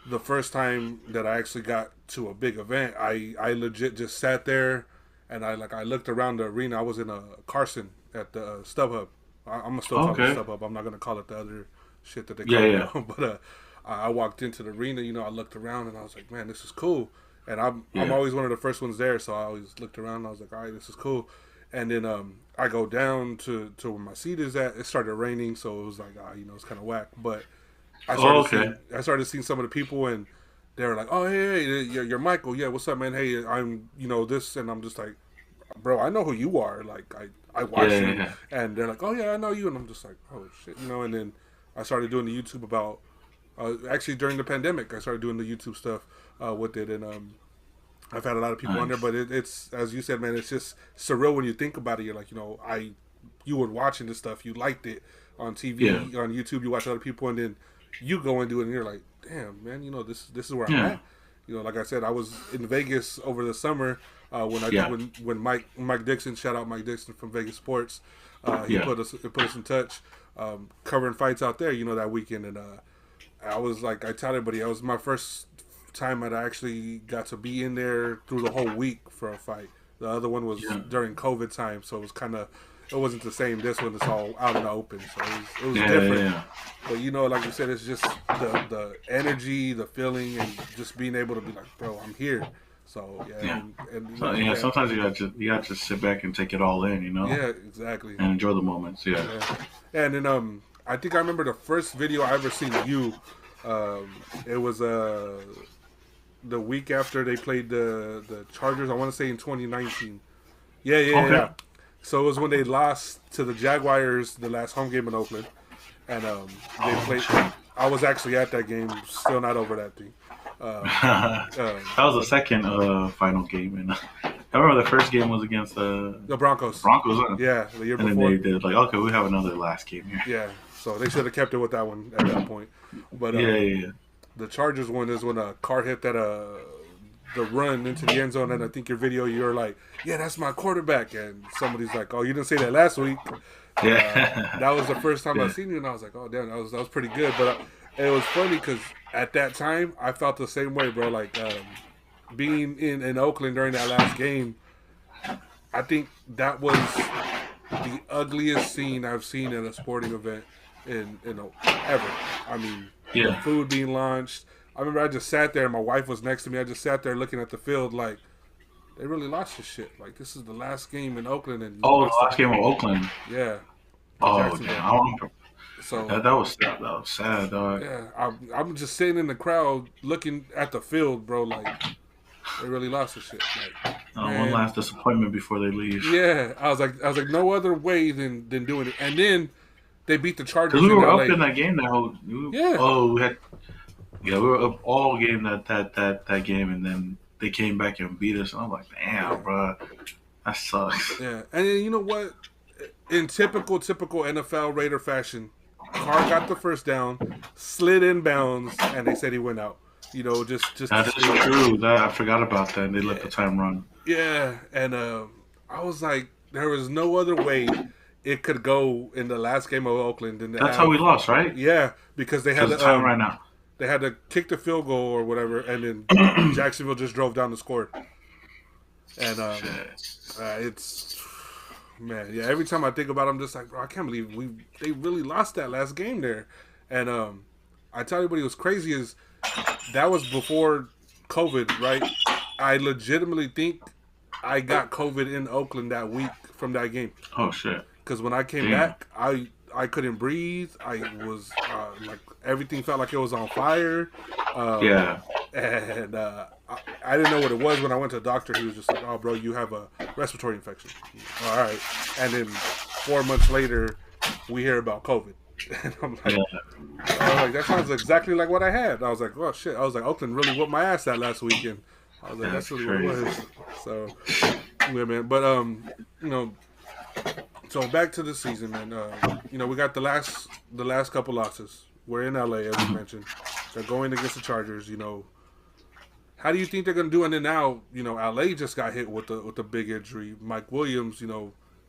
Speaker 1: The first time that I actually got to a big event, I legit just sat there, and I looked around the arena. I was in a Carson at the StubHub. I'm gonna still call it
Speaker 2: Okay.
Speaker 1: StubHub. I'm not gonna call it the other shit that they
Speaker 2: Yeah,
Speaker 1: call it
Speaker 2: yeah,
Speaker 1: now. But I walked into the arena. I looked around and I was like, man, this is cool. And I'm
Speaker 2: yeah,
Speaker 1: always one of the first ones there, so I always looked around and I was like, all right, this is cool. And then I go down to where my seat is at. It started raining, so it was like, it's kind of whack. But
Speaker 2: Oh, okay.
Speaker 1: I started seeing some of the people, and they were like, "Oh, hey, you're Michael. Yeah, what's up, man? Hey, I'm this," and I'm just like, "Bro, I know who you are. Like, I
Speaker 2: Yeah,
Speaker 1: watch
Speaker 2: yeah,
Speaker 1: you."
Speaker 2: yeah.
Speaker 1: And they're like, "Oh yeah, I know you," and I'm just like, "Oh shit," And then I started doing the YouTube about. Actually, during the pandemic, I started doing the YouTube stuff with it, and I've had a lot of people on there,
Speaker 2: Nice.
Speaker 1: but it's as you said, man. It's just surreal when you think about it. You're like, you were watching this stuff, you liked it on
Speaker 2: Yeah,
Speaker 1: TV, on YouTube. You watch other people, and then you go and do it, and you're like, damn, man. This is where I'm
Speaker 2: yeah,
Speaker 1: at. Like I said, I was in Vegas over the summer
Speaker 2: yeah,
Speaker 1: when Mike Dixon, shout out Mike Dixon from Vegas Sports, he
Speaker 2: yeah.
Speaker 1: put us in touch, covering fights out there. That weekend, and I was like, I tell everybody, it was my first time that I actually got to be in there through the whole week for a fight. The other one was
Speaker 2: Yeah.
Speaker 1: during COVID time, so it was it wasn't the same. This one is all out in the open, so it was
Speaker 2: Yeah, yeah,
Speaker 1: different.
Speaker 2: yeah.
Speaker 1: But like you said, it's just the energy, the feeling, and just being able to be like, bro, I'm here. So yeah,
Speaker 2: Yeah.
Speaker 1: and
Speaker 2: So yeah,
Speaker 1: yeah,
Speaker 2: sometimes you got to sit back and take it all in,
Speaker 1: yeah, exactly.
Speaker 2: and enjoy the moments. Yeah.
Speaker 1: Yeah, and then I think I remember the first video I ever seen of you. It was the week after they played the Chargers. I want to say in 2019. Yeah, yeah, yeah,
Speaker 2: Okay.
Speaker 1: yeah. So it was when they lost to the Jaguars the last home game in Oakland, and they
Speaker 2: Oh
Speaker 1: played.
Speaker 2: shit.
Speaker 1: I was actually at that game. Still not over that thing. Um,
Speaker 2: That
Speaker 1: um,
Speaker 2: was the second final game, and I remember the first game was against
Speaker 1: the
Speaker 2: the
Speaker 1: Broncos.
Speaker 2: Broncos, huh?
Speaker 1: Yeah, the year
Speaker 2: And then they
Speaker 1: before.
Speaker 2: did like, okay, we have another last game here.
Speaker 1: Yeah, so they should have kept it with that one at that point. But
Speaker 2: Yeah, yeah, yeah.
Speaker 1: the Chargers one is when a car hit that the run into the end zone, and I think your video you're like, yeah, that's my quarterback, and somebody's like, oh, you didn't say that last week.
Speaker 2: Yeah.
Speaker 1: That was the first time I
Speaker 2: Yeah.
Speaker 1: seen you, and I was like, oh damn, that was pretty good. But it was funny because at that time I felt the same way, bro. Like being in Oakland during that last game, I think that was the ugliest scene I've seen at a sporting event in ever. I mean, the
Speaker 2: Yeah.
Speaker 1: food being launched. I remember I just sat there. My wife was next to me. I just sat there looking at the field like they really lost this shit. Like this is the last game in Oakland and you
Speaker 2: Oh, the
Speaker 1: lost it.
Speaker 2: last game of Oakland.
Speaker 1: Yeah, to
Speaker 2: Oh damn.
Speaker 1: Jacksonville. So
Speaker 2: That was sad. That was sad, dog.
Speaker 1: yeah, I'm just sitting in the crowd looking at the field, bro. Like they really lost this shit. Like
Speaker 2: One
Speaker 1: man,
Speaker 2: last disappointment before they leave.
Speaker 1: yeah. I was like, no other way than doing it. And then they beat the
Speaker 2: Because
Speaker 1: Chargers
Speaker 2: we
Speaker 1: in
Speaker 2: were up
Speaker 1: L.A.
Speaker 2: in that game
Speaker 1: Yeah,
Speaker 2: we had we were up all game that game, and then they came back and beat us. And I'm like, damn,
Speaker 1: yeah,
Speaker 2: bro, that sucks.
Speaker 1: yeah. And then you know what? In typical NFL Raider fashion, Carr got the first down, slid in bounds, and they said he went out. Just to
Speaker 2: That is
Speaker 1: screw it.
Speaker 2: true. That I forgot about that. They let
Speaker 1: Yeah,
Speaker 2: the time run.
Speaker 1: yeah. And I was like, there was no other way it could go in the last game of Oakland than to
Speaker 2: That's how
Speaker 1: have,
Speaker 2: we lost, right?
Speaker 1: yeah, because
Speaker 2: Because the time ran out.
Speaker 1: they had to kick the field goal or whatever, and then Jacksonville just drove down the score. And
Speaker 2: Shit.
Speaker 1: it's man, yeah. Every time I think about it, I'm just like, bro, I can't believe they really lost that last game there. And I tell everybody what's crazy is that was before COVID, right? I legitimately think I got COVID in Oakland that week from that game
Speaker 2: Oh shit.
Speaker 1: because when I came
Speaker 2: Damn.
Speaker 1: back, I couldn't breathe. I was like everything felt like it was on fire. Um,
Speaker 2: Yeah.
Speaker 1: and I didn't know what it was when I went to the doctor. He was just like, "Oh, bro, you have a respiratory infection." All right, and then 4 months later, we hear about COVID, and
Speaker 2: Yeah.
Speaker 1: that sounds exactly like what I had. I was like, "Oh shit!" I was like, "Oakland really whooped my ass that last weekend." I was like,
Speaker 2: That's
Speaker 1: "That's really what it
Speaker 2: crazy.
Speaker 1: was." So, yeah, man. But you know, so back to the season, man. We got the last couple losses. We're in LA, as you mentioned. They're going against the Chargers. How do you think they're going to do? And then now, LA just got hit with the big injury. Mike Williams,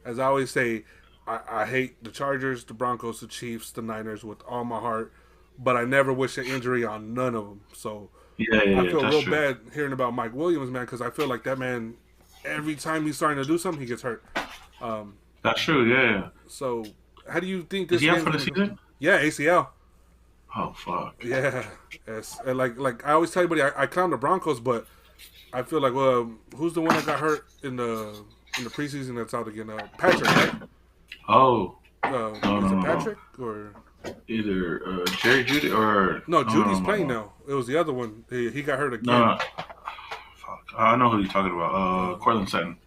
Speaker 1: as I always say, I hate the Chargers, the Broncos, the Chiefs, the Niners with all my heart, but I never wish an injury on none of them. So
Speaker 2: Yeah, yeah,
Speaker 1: I
Speaker 2: yeah.
Speaker 1: feel
Speaker 2: That's
Speaker 1: real
Speaker 2: true.
Speaker 1: bad hearing about Mike Williams, man, because I feel like that man, every time he's starting to do something, he gets hurt. Um,
Speaker 2: That's true. Yeah, yeah.
Speaker 1: so how do you think
Speaker 2: Is
Speaker 1: this
Speaker 2: he out
Speaker 1: game's
Speaker 2: for the
Speaker 1: going to go?
Speaker 2: season?
Speaker 1: Yeah, ACL.
Speaker 2: Oh fuck.
Speaker 1: Yeah, yes. And like I always tell everybody, I clown the Broncos, but I feel like, well, who's the one that got hurt in the in the preseason that's out again. Patrick, right?
Speaker 2: Oh, no,
Speaker 1: Is
Speaker 2: no,
Speaker 1: it
Speaker 2: no, no.
Speaker 1: Patrick or
Speaker 2: Either Jerry Judy or
Speaker 1: no?
Speaker 2: no, no,
Speaker 1: Judy's
Speaker 2: no,
Speaker 1: playing
Speaker 2: no,
Speaker 1: now. It was the other one. He got hurt
Speaker 2: no,
Speaker 1: again.
Speaker 2: no. Fuck. I know who you're talking about.
Speaker 1: Uh,
Speaker 2: Cortland Sutton.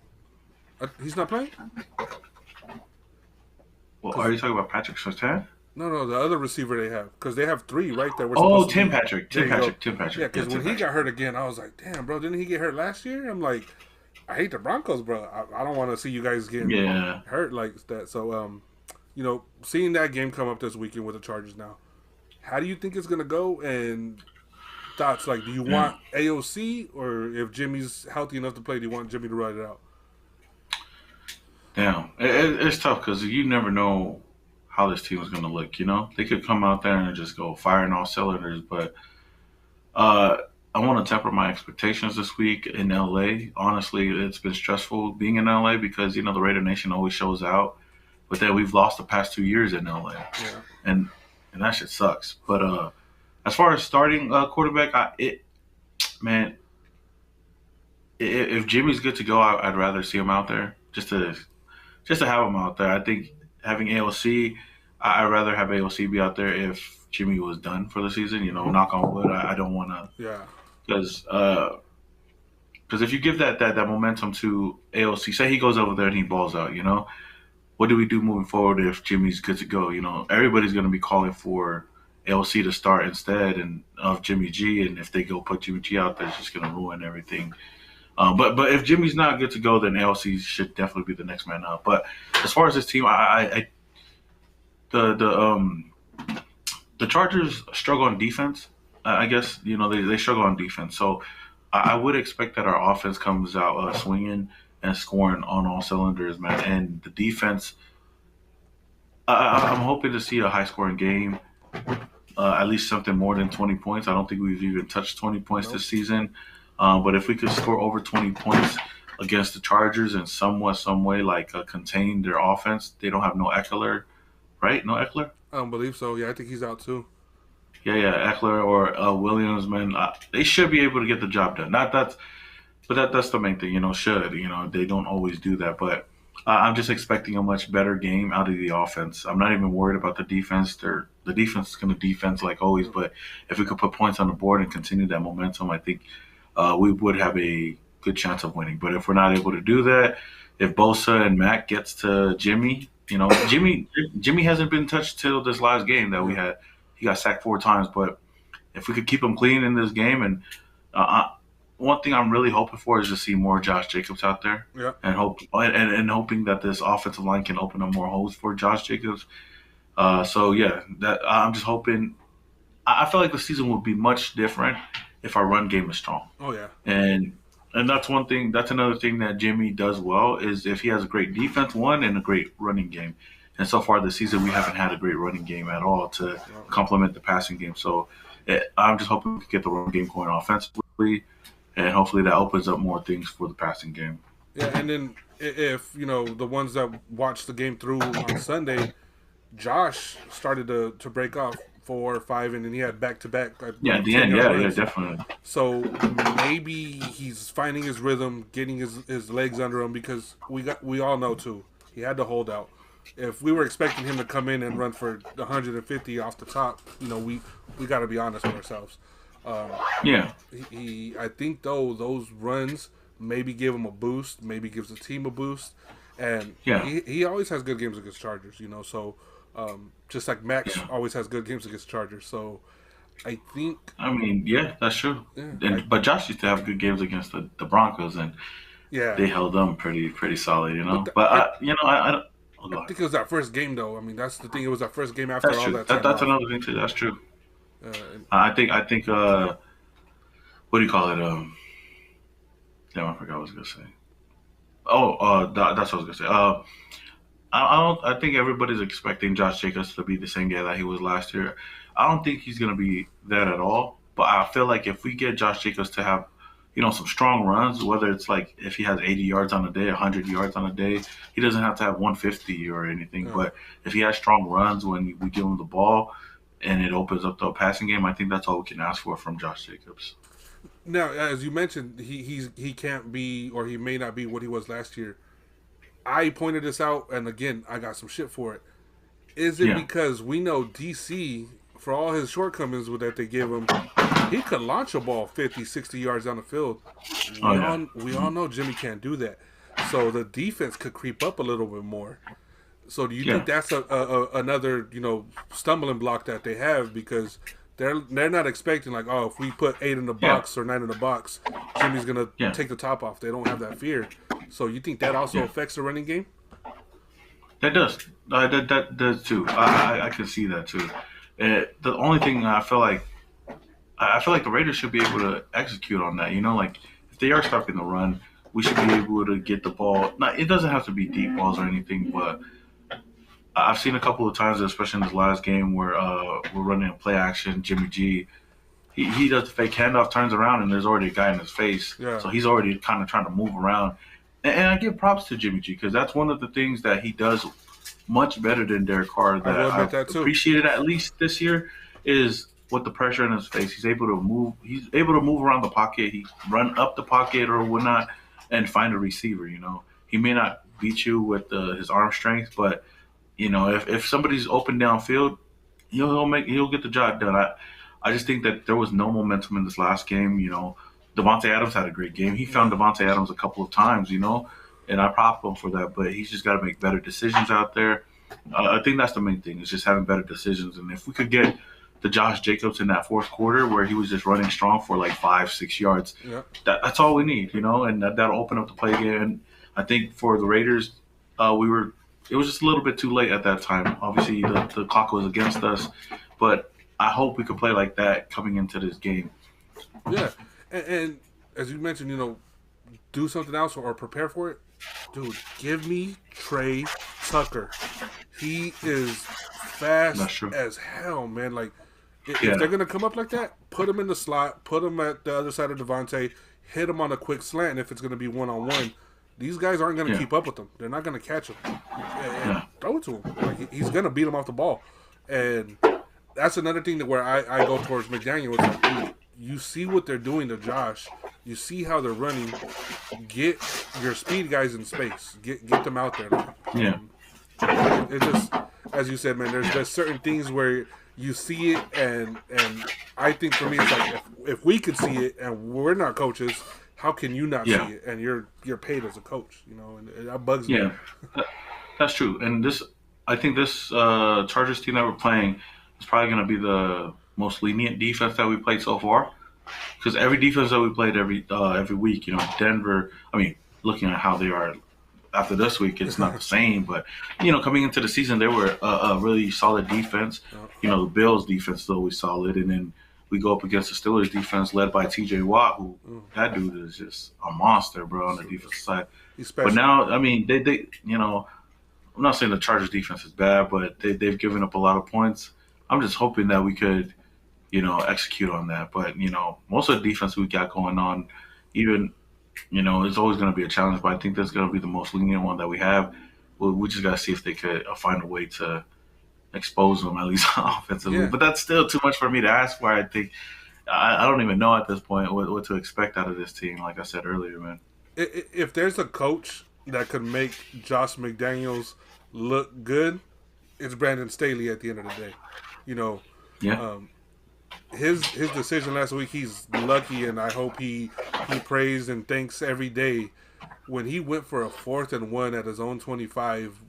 Speaker 1: he's not playing
Speaker 2: Well, are
Speaker 1: because
Speaker 2: you talking about Patrick Surtain?
Speaker 1: no, the other receiver they have because they have three right that were supposed
Speaker 2: Oh,
Speaker 1: to
Speaker 2: Tim
Speaker 1: be.
Speaker 2: Patrick.
Speaker 1: There
Speaker 2: Tim
Speaker 1: you go.
Speaker 2: Patrick. Tim
Speaker 1: Yeah,
Speaker 2: Patrick. Yeah,
Speaker 1: because when
Speaker 2: Tim
Speaker 1: he got
Speaker 2: Patrick.
Speaker 1: hurt again, I was like, damn, bro, didn't he get hurt last year? I'm like, I hate the Broncos, bro. I don't want to see you guys getting
Speaker 2: Yeah.
Speaker 1: hurt like that. So, seeing that game come up this weekend with the Chargers now, how do you think it's gonna go? And thoughts like, do you
Speaker 2: Yeah.
Speaker 1: want AOC or if Jimmy's healthy enough to play, do you want Jimmy to ride it out?
Speaker 2: Damn. It's tough because you never know how this team is going to look. You know, they could come out there and just go firing all cylinders, but uh, I want to temper my expectations this week in LA. Honestly, it's been stressful being in LA because you know the Raider Nation always shows out, but then we've lost the past 2 years in LA,
Speaker 1: Yeah.
Speaker 2: and and that shit sucks. But as far as starting quarterback, man, if Jimmy's good to go, I'd rather see him out there just to have him out there. I think having AOC, I'd rather have AOC be out there if Jimmy was done for the season. You know, knock on wood. I don't want to
Speaker 1: Yeah.
Speaker 2: because if you give that momentum to AOC, say he goes over there and he balls out, you know, what do we do moving forward if Jimmy's good to go? You know, everybody's going to be calling for AOC to start instead and of Jimmy G, and if they go put Jimmy G out there, it's just going to ruin everything. But if Jimmy's not good to go, then ALC should definitely be the next man up. But as far as this team, the the um the Chargers struggle on defense. I guess you know they struggle on defense. So I would expect that our offense comes out swinging and scoring on all cylinders, man. And the defense, I'm hoping to see a high scoring game. At least something more than 20 points. I don't think we've even touched 20 points
Speaker 1: Nope.
Speaker 2: this season. But if we could score over 20 points against the Chargers in some way, like contain their offense, they don't have no Eckler, right? No Eckler?
Speaker 1: I don't believe so. Yeah, I think he's out too.
Speaker 2: Yeah, Eckler or Williams, man. They should be able to get the job done. Not that's, but that's the main thing, you know, should. You know, they don't always do that. But I'm just expecting a much better game out of the offense. I'm not even worried about the defense. The defense is going to defense like always. But if we could put points on the board and continue that momentum, I think we would have a good chance of winning. But if we're not able to do that, if Bosa and Mac gets to Jimmy, you know, Jimmy hasn't been touched till this last game that we
Speaker 1: Yeah.
Speaker 2: had. He got sacked 4 times. But if we could keep him clean in this game, and one thing I'm really hoping for is to see more Josh Jacobs out there,
Speaker 1: Yeah.
Speaker 2: and hoping that this offensive line can open up more holes for Josh Jacobs. So yeah, that I'm just hoping. I feel like the season would be much different if our run game is strong.
Speaker 1: Oh yeah.
Speaker 2: And that's one thing. That's another thing that Jimmy does well is if he has a great defense, one, and a great running game. And so far this season, we haven't had a great running game at all to complement the passing game. So I'm just hoping we can get the run game going offensively, and hopefully that opens up more things for the passing game.
Speaker 1: Yeah, and then if the ones that watched the game through on Sunday, Josh started to break off 4 or 5, and then he had back to back
Speaker 2: Yeah, at the
Speaker 1: 10
Speaker 2: end,
Speaker 1: yard
Speaker 2: yeah,
Speaker 1: runs.
Speaker 2: definitely.
Speaker 1: So maybe he's finding his rhythm, getting his legs under him because we all know too he had to hold out. If we were expecting him to come in and run for 150 off the top, we got to be honest with ourselves. Um,
Speaker 2: Yeah,
Speaker 1: I think though those runs maybe give him a boost, maybe gives the team a boost, and
Speaker 2: yeah,
Speaker 1: he always has good games against Chargers. So just like Max
Speaker 2: yeah.
Speaker 1: always has good games against Chargers. So I think
Speaker 2: I mean, yeah, that's true.
Speaker 1: yeah,
Speaker 2: But Josh used to have good games against the Broncos, and
Speaker 1: yeah.
Speaker 2: they held them pretty solid, you
Speaker 1: But
Speaker 2: know. But I don't. Oh, go
Speaker 1: I
Speaker 2: ahead.
Speaker 1: think it was that first game though. I mean that's the thing. It was that first game after
Speaker 2: That's
Speaker 1: all
Speaker 2: true.
Speaker 1: that time
Speaker 2: That's
Speaker 1: off.
Speaker 2: another thing too. That's true.
Speaker 1: And,
Speaker 2: I think what do you call it? Damn, I forgot what I was gonna say. Oh, that's what I was gonna say. I don't. I think everybody's expecting Josh Jacobs to be the same guy that he was last year. I don't think he's gonna be that at all. But I feel like if we get Josh Jacobs to have, you know, some strong runs, whether it's like if he has 80 yards on a day, 100 yards on a day, he doesn't have to have 150 or anything.
Speaker 1: yeah.
Speaker 2: But if he has strong runs when we give him the ball and it opens up the passing game, I think that's all we can ask for from Josh Jacobs.
Speaker 1: Now, as you mentioned, he can't be or he may not be what he was last year. I pointed this out, and again, I got some shit for it. Is it
Speaker 2: Yeah,
Speaker 1: because we know DC, for all his shortcomings with that they give him, he could launch a ball 50, 60 yards down the field.
Speaker 2: oh
Speaker 1: We
Speaker 2: yeah,
Speaker 1: all we all know Jimmy can't do that. So the defense could creep up a little bit more. So do you
Speaker 2: yeah,
Speaker 1: think that's another stumbling block that they have because they're not expecting like, oh, if we put 8 in the
Speaker 2: yeah,
Speaker 1: box or 9 in the box, Jimmy's gonna
Speaker 2: yeah,
Speaker 1: take the top off. They don't have that fear. So you think that also
Speaker 2: yeah.
Speaker 1: affects the running game?
Speaker 2: That does. That does too. I can see that too. The only thing I feel like the Raiders should be able to execute on that. You know, like if they are stopping the run, we should be able to get the ball. Not, it doesn't have to be deep balls or anything, but I've seen a couple of times, especially in this last game, where we're running a play action. Jimmy G, he does the fake handoff, turns around, and there's already a guy in his face,
Speaker 1: Yeah,
Speaker 2: so he's already kind of trying to move around. And I give props to Jimmy G because that's one of the things that he does much better than Derek Carr
Speaker 1: I will
Speaker 2: that
Speaker 1: admit
Speaker 2: I've
Speaker 1: that too.
Speaker 2: appreciated at least this year is with the pressure in his face. He's able to move. He's able to move around the pocket. He run up the pocket or whatnot and find a receiver. You know, he may not beat you with his arm strength, but if somebody's open downfield, he'll get the job done. I just think that there was no momentum in this last game. Devontae Adams had a great game. He found
Speaker 1: Yeah,
Speaker 2: Devontae Adams a couple of times. And I prop him for that. But he's just got to make better decisions out there. I think that's the main thing is just having better decisions. And if we could get the Josh Jacobs in that fourth quarter where he was just running strong for like 5, 6 yards,
Speaker 1: yeah,
Speaker 2: that's all we need, and that'll open up the play game. And I think for the Raiders, we were it was just a little bit too late at that time. Obviously, the clock was against us, but I hope we could play like that coming into this game.
Speaker 1: yeah. And as you mentioned, do something else or prepare for it. Dude, give me Trey Tucker. He is
Speaker 2: That's
Speaker 1: fast
Speaker 2: true.
Speaker 1: as hell, man. Like, if
Speaker 2: Yeah,
Speaker 1: they're gonna come up like that, put him in the slot, put him at the other side of Devontae, hit him on a quick slant. If it's gonna be 1-on-1, these guys aren't gonna
Speaker 2: yeah,
Speaker 1: keep up with him. They're not gonna catch him and
Speaker 2: yeah,
Speaker 1: throw it to him. Like, he's gonna beat him off the ball, and that's another thing that where I go towards McDaniel. It's like, dude, you see what they're doing to Josh. You see how they're running. Get your speed guys in space. Get them out there.
Speaker 2: yeah,
Speaker 1: It just, as you said, man. There's just certain things where you see it, and I think for me, it's like if we could see it, and we're not coaches, how can you not see
Speaker 2: yeah,
Speaker 1: it? And you're paid as a coach, and that bugs me.
Speaker 2: yeah. That- That's true. And I think this Chargers team that we're playing is probably going to be the most lenient defense that we played so far. Because every defense that we played every week, Denver. I mean, looking at how they are after this week, it's not the same. But coming into the season, they were a really solid defense. The Bills' defense is always solid, and then we go up against the Steelers' defense led by T.J. Watt, who that dude is just a monster, bro, on the defensive side.
Speaker 1: He's
Speaker 2: But
Speaker 1: special.
Speaker 2: now, I mean, I'm not saying the Chargers' defense is bad, but they've given up a lot of points. I'm just hoping that we could execute on that. But, most of the defense we got going on, even, it's always going to be a challenge, but I think that's going to be the most lenient one that we have. We just got to see if they could find a way to expose them, at least offensively.
Speaker 1: Yeah.
Speaker 2: But that's still too much for me to ask for. I think I don't even know at this point what to expect out of this team, like I said earlier, man.
Speaker 1: If there's a coach that could make Josh McDaniels look good, it's Brandon Staley at the end of the day. You know,
Speaker 2: Yeah.
Speaker 1: um, his decision last week, he's lucky, and I hope he prays and thanks every day. When he went for a 4th and 1 at his own 25,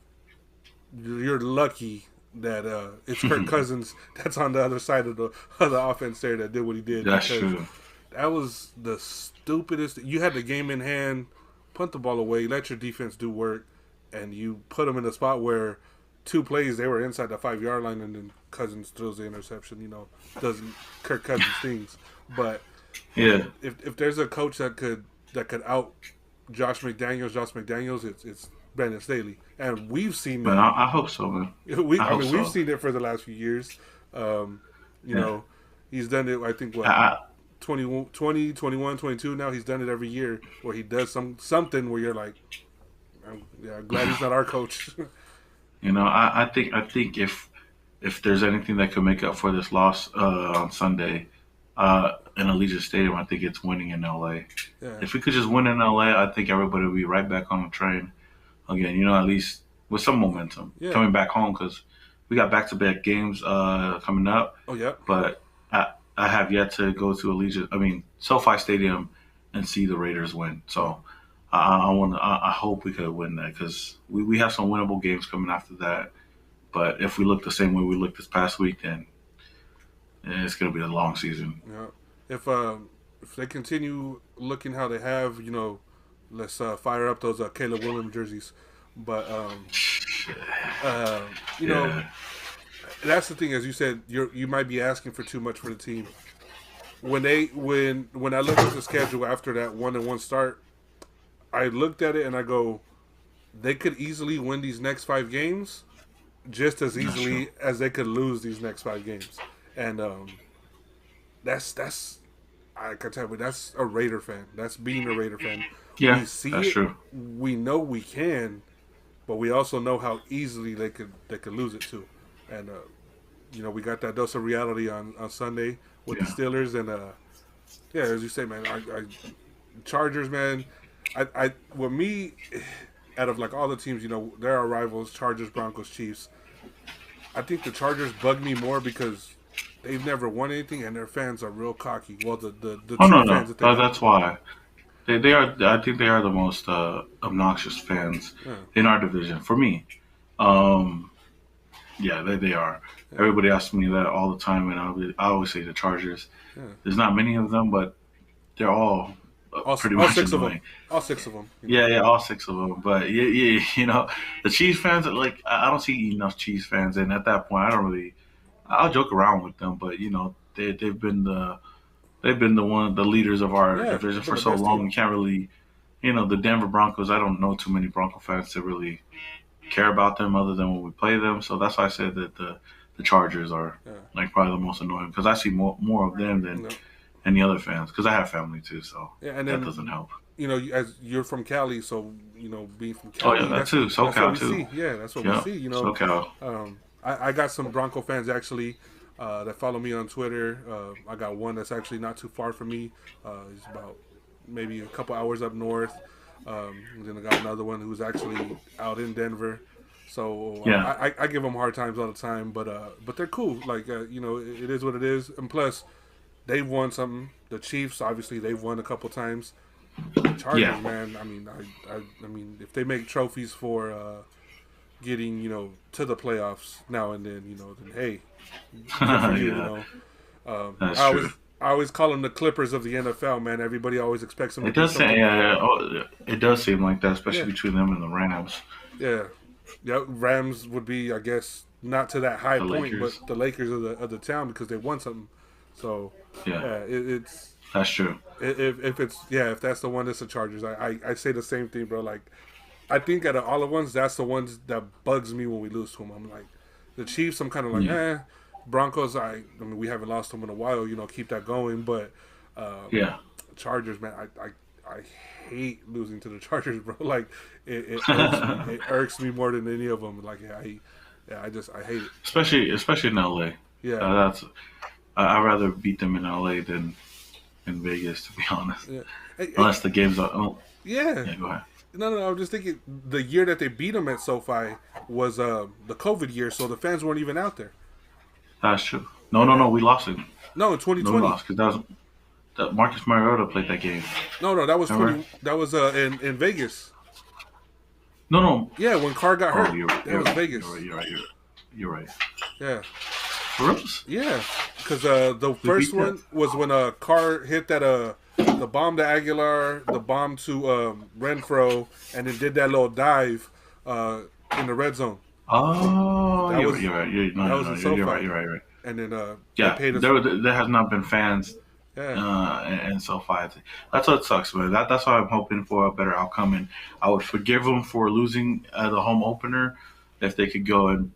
Speaker 1: you're lucky that it's Kirk Cousins that's on the other side of the offense there that did what he did,
Speaker 2: That's
Speaker 1: because
Speaker 2: true.
Speaker 1: that was the stupidest. You had the game in hand, punt the ball away, let your defense do work, and you put them in a spot where 2 plays they were inside the 5 yard line, and then Cousins throws the interception. Doesn't Kirk Cousins things, but
Speaker 2: Yeah.
Speaker 1: if there's a coach that could out Josh McDaniels, it's Brandon Staley, and we've seen
Speaker 2: Man,
Speaker 1: that.
Speaker 2: I hope so, man.
Speaker 1: I
Speaker 2: I hope
Speaker 1: mean, we've
Speaker 2: so.
Speaker 1: seen it for the last few years. Um, you
Speaker 2: Yeah.
Speaker 1: know, he's done it. I think
Speaker 2: I,
Speaker 1: what
Speaker 2: I,
Speaker 1: 20, 21, 22. Now he's done it every year where he does something where you're like, I'm glad he's not our coach.
Speaker 2: I think if there's anything that could make up for this loss on Sunday in Allegiant Stadium, I think it's winning in LA.
Speaker 1: Yeah,
Speaker 2: If we could just win in LA, I think everybody would be right back on the train. again. At least with some momentum
Speaker 1: Yeah.
Speaker 2: coming back home because we got back-to-back games coming up.
Speaker 1: Oh yeah.
Speaker 2: But I have yet to go to SoFi Stadium and see the Raiders win.
Speaker 1: Yeah.
Speaker 2: So I hope we could win that because we have some winnable games coming after that. But if we look the same way we looked this past week, then it's going to be a long season.
Speaker 1: Yeah. If they continue looking how they have, let's fire up those Caleb Williams jerseys. But uh, you know,
Speaker 2: Yeah,
Speaker 1: that's the thing. As you said, you might be asking for too much for the team. When I look at the schedule after that 1-1 start, I looked at it and I go, they could easily win these next 5 games, just as
Speaker 2: that's true.
Speaker 1: easily as they could lose these next 5 games. And that's I can tell you that's a Raider fan. That's being a Raider fan. We
Speaker 2: Yeah,
Speaker 1: see
Speaker 2: that's
Speaker 1: it.
Speaker 2: true.
Speaker 1: We know we can, but we also know how easily they could lose it too. And we got that dose of reality on Sunday with the
Speaker 2: Yeah.
Speaker 1: Steelers. And yeah, as you say, man, I Chargers, man. With me, out of like all the teams, there are rivals: Chargers, Broncos, Chiefs. I think the Chargers bug me more because they've never won anything and their fans are real cocky. Well, the
Speaker 2: Oh
Speaker 1: true
Speaker 2: no,
Speaker 1: fans
Speaker 2: no,
Speaker 1: that they got.
Speaker 2: that's why they are. I think they are the most obnoxious fans
Speaker 1: Yeah,
Speaker 2: in our division for me. Um, yeah, they are.
Speaker 1: yeah,
Speaker 2: Everybody asks me that all the time, and I always say the Chargers.
Speaker 1: yeah.
Speaker 2: There's not many of them, but they're all pretty
Speaker 1: All
Speaker 2: much
Speaker 1: six of them.
Speaker 2: annoying.
Speaker 1: All six of them.
Speaker 2: Yeah, yeah, all six of them. But yeah, yeah, the Chiefs fans. Like I don't see enough Chiefs fans, and at that point, I don't really. I'll joke around with them, but they've been the leaders of our
Speaker 1: Yeah,
Speaker 2: division
Speaker 1: they've been
Speaker 2: for
Speaker 1: the
Speaker 2: so
Speaker 1: best
Speaker 2: long.
Speaker 1: team.
Speaker 2: We can't really, the Denver Broncos. I don't know too many Bronco fans to really care about them other than when we play them. So that's why I said that the Chargers are
Speaker 1: Yeah,
Speaker 2: like probably the most annoying because I see more of them than
Speaker 1: no,
Speaker 2: any other fans because I have family too. So
Speaker 1: yeah. And
Speaker 2: that doesn't
Speaker 1: then
Speaker 2: help.
Speaker 1: as you're from Cali, so being from
Speaker 2: Oh yeah,
Speaker 1: Cali,
Speaker 2: that too.
Speaker 1: that's what
Speaker 2: SoCal
Speaker 1: we
Speaker 2: too.
Speaker 1: see. Yeah, that's what we
Speaker 2: Yeah,
Speaker 1: see.
Speaker 2: SoCal.
Speaker 1: I got some Bronco fans actually that follow me on Twitter. I got one that's actually not too far from me. He's about maybe a couple hours up north. And then I got another one who's actually out in Denver. So
Speaker 2: Yeah,
Speaker 1: I give them hard times all the time, but they're cool. Like it is what it is. And plus, they've won something. The Chiefs, obviously, they've won a couple times. The
Speaker 2: yeah,
Speaker 1: Chargers, man. I mean, I mean, if they make trophies for getting to the playoffs now and then, then hey, good for you.
Speaker 2: yeah.
Speaker 1: I
Speaker 2: That's
Speaker 1: always
Speaker 2: true.
Speaker 1: I always call them the Clippers of the NFL, man. Everybody always expects them to
Speaker 2: It
Speaker 1: be
Speaker 2: does seem,
Speaker 1: something.
Speaker 2: yeah, yeah. Oh, yeah. It does seem like that,
Speaker 1: Yeah,
Speaker 2: especially between them and the Rams,
Speaker 1: yeah, yeah. Rams would be, I guess, not to that high
Speaker 2: the
Speaker 1: point, but
Speaker 2: Lakers.
Speaker 1: the Lakers of the town because they won something. So
Speaker 2: Yeah,
Speaker 1: yeah, it's
Speaker 2: that's true.
Speaker 1: if it's if that's the one that's the Chargers. I say the same thing, bro. Like I think out of all the ones, that's the ones that bugs me when we lose to them. I'm like the Chiefs. I'm kind of like
Speaker 2: Yeah,
Speaker 1: Broncos. I mean we haven't lost them in a while. Keep that going, but
Speaker 2: yeah.
Speaker 1: Chargers, man. I hate losing to the Chargers, bro. Like it irks me. It irks me more than any of them. Like I hate it.
Speaker 2: especially in LA.
Speaker 1: Yeah,
Speaker 2: That's I'd rather beat them in LA than in Vegas, to be honest.
Speaker 1: yeah. Hey, hey,
Speaker 2: Unless the games are. Oh,
Speaker 1: yeah.
Speaker 2: yeah, go ahead.
Speaker 1: No. I'm just thinking the year that they beat them at SoFi was the COVID year, so the fans weren't even out there.
Speaker 2: That's true. No, no, no. We lost it.
Speaker 1: No, in
Speaker 2: No, we
Speaker 1: 2020.
Speaker 2: lost because that Marcus Mariota played that game.
Speaker 1: No, that was
Speaker 2: Remember?
Speaker 1: 20. That was in Vegas.
Speaker 2: No, no.
Speaker 1: Yeah, when Carr got
Speaker 2: Oh,
Speaker 1: hurt, that
Speaker 2: you're
Speaker 1: was
Speaker 2: right.
Speaker 1: Vegas.
Speaker 2: You're right. You're right. You're right.
Speaker 1: Yeah,
Speaker 2: For us,
Speaker 1: yeah. Because the
Speaker 2: we
Speaker 1: first
Speaker 2: beat them.
Speaker 1: one was when Carr hit that the bomb to Aguilar, the bomb to Renfro, and then did that little dive in the red zone.
Speaker 2: Oh,
Speaker 1: That
Speaker 2: you're
Speaker 1: was
Speaker 2: right. You're right. No,
Speaker 1: that
Speaker 2: no,
Speaker 1: was
Speaker 2: no.
Speaker 1: in
Speaker 2: You're
Speaker 1: SoFi,
Speaker 2: right. You're right. You're right.
Speaker 1: and then they
Speaker 2: Yeah,
Speaker 1: paid us.
Speaker 2: there has not been fans
Speaker 1: Yeah,
Speaker 2: and SoFi. That's what sucks, man. That's why I'm hoping for a better outcome, and I would forgive them for losing the home opener if they could go and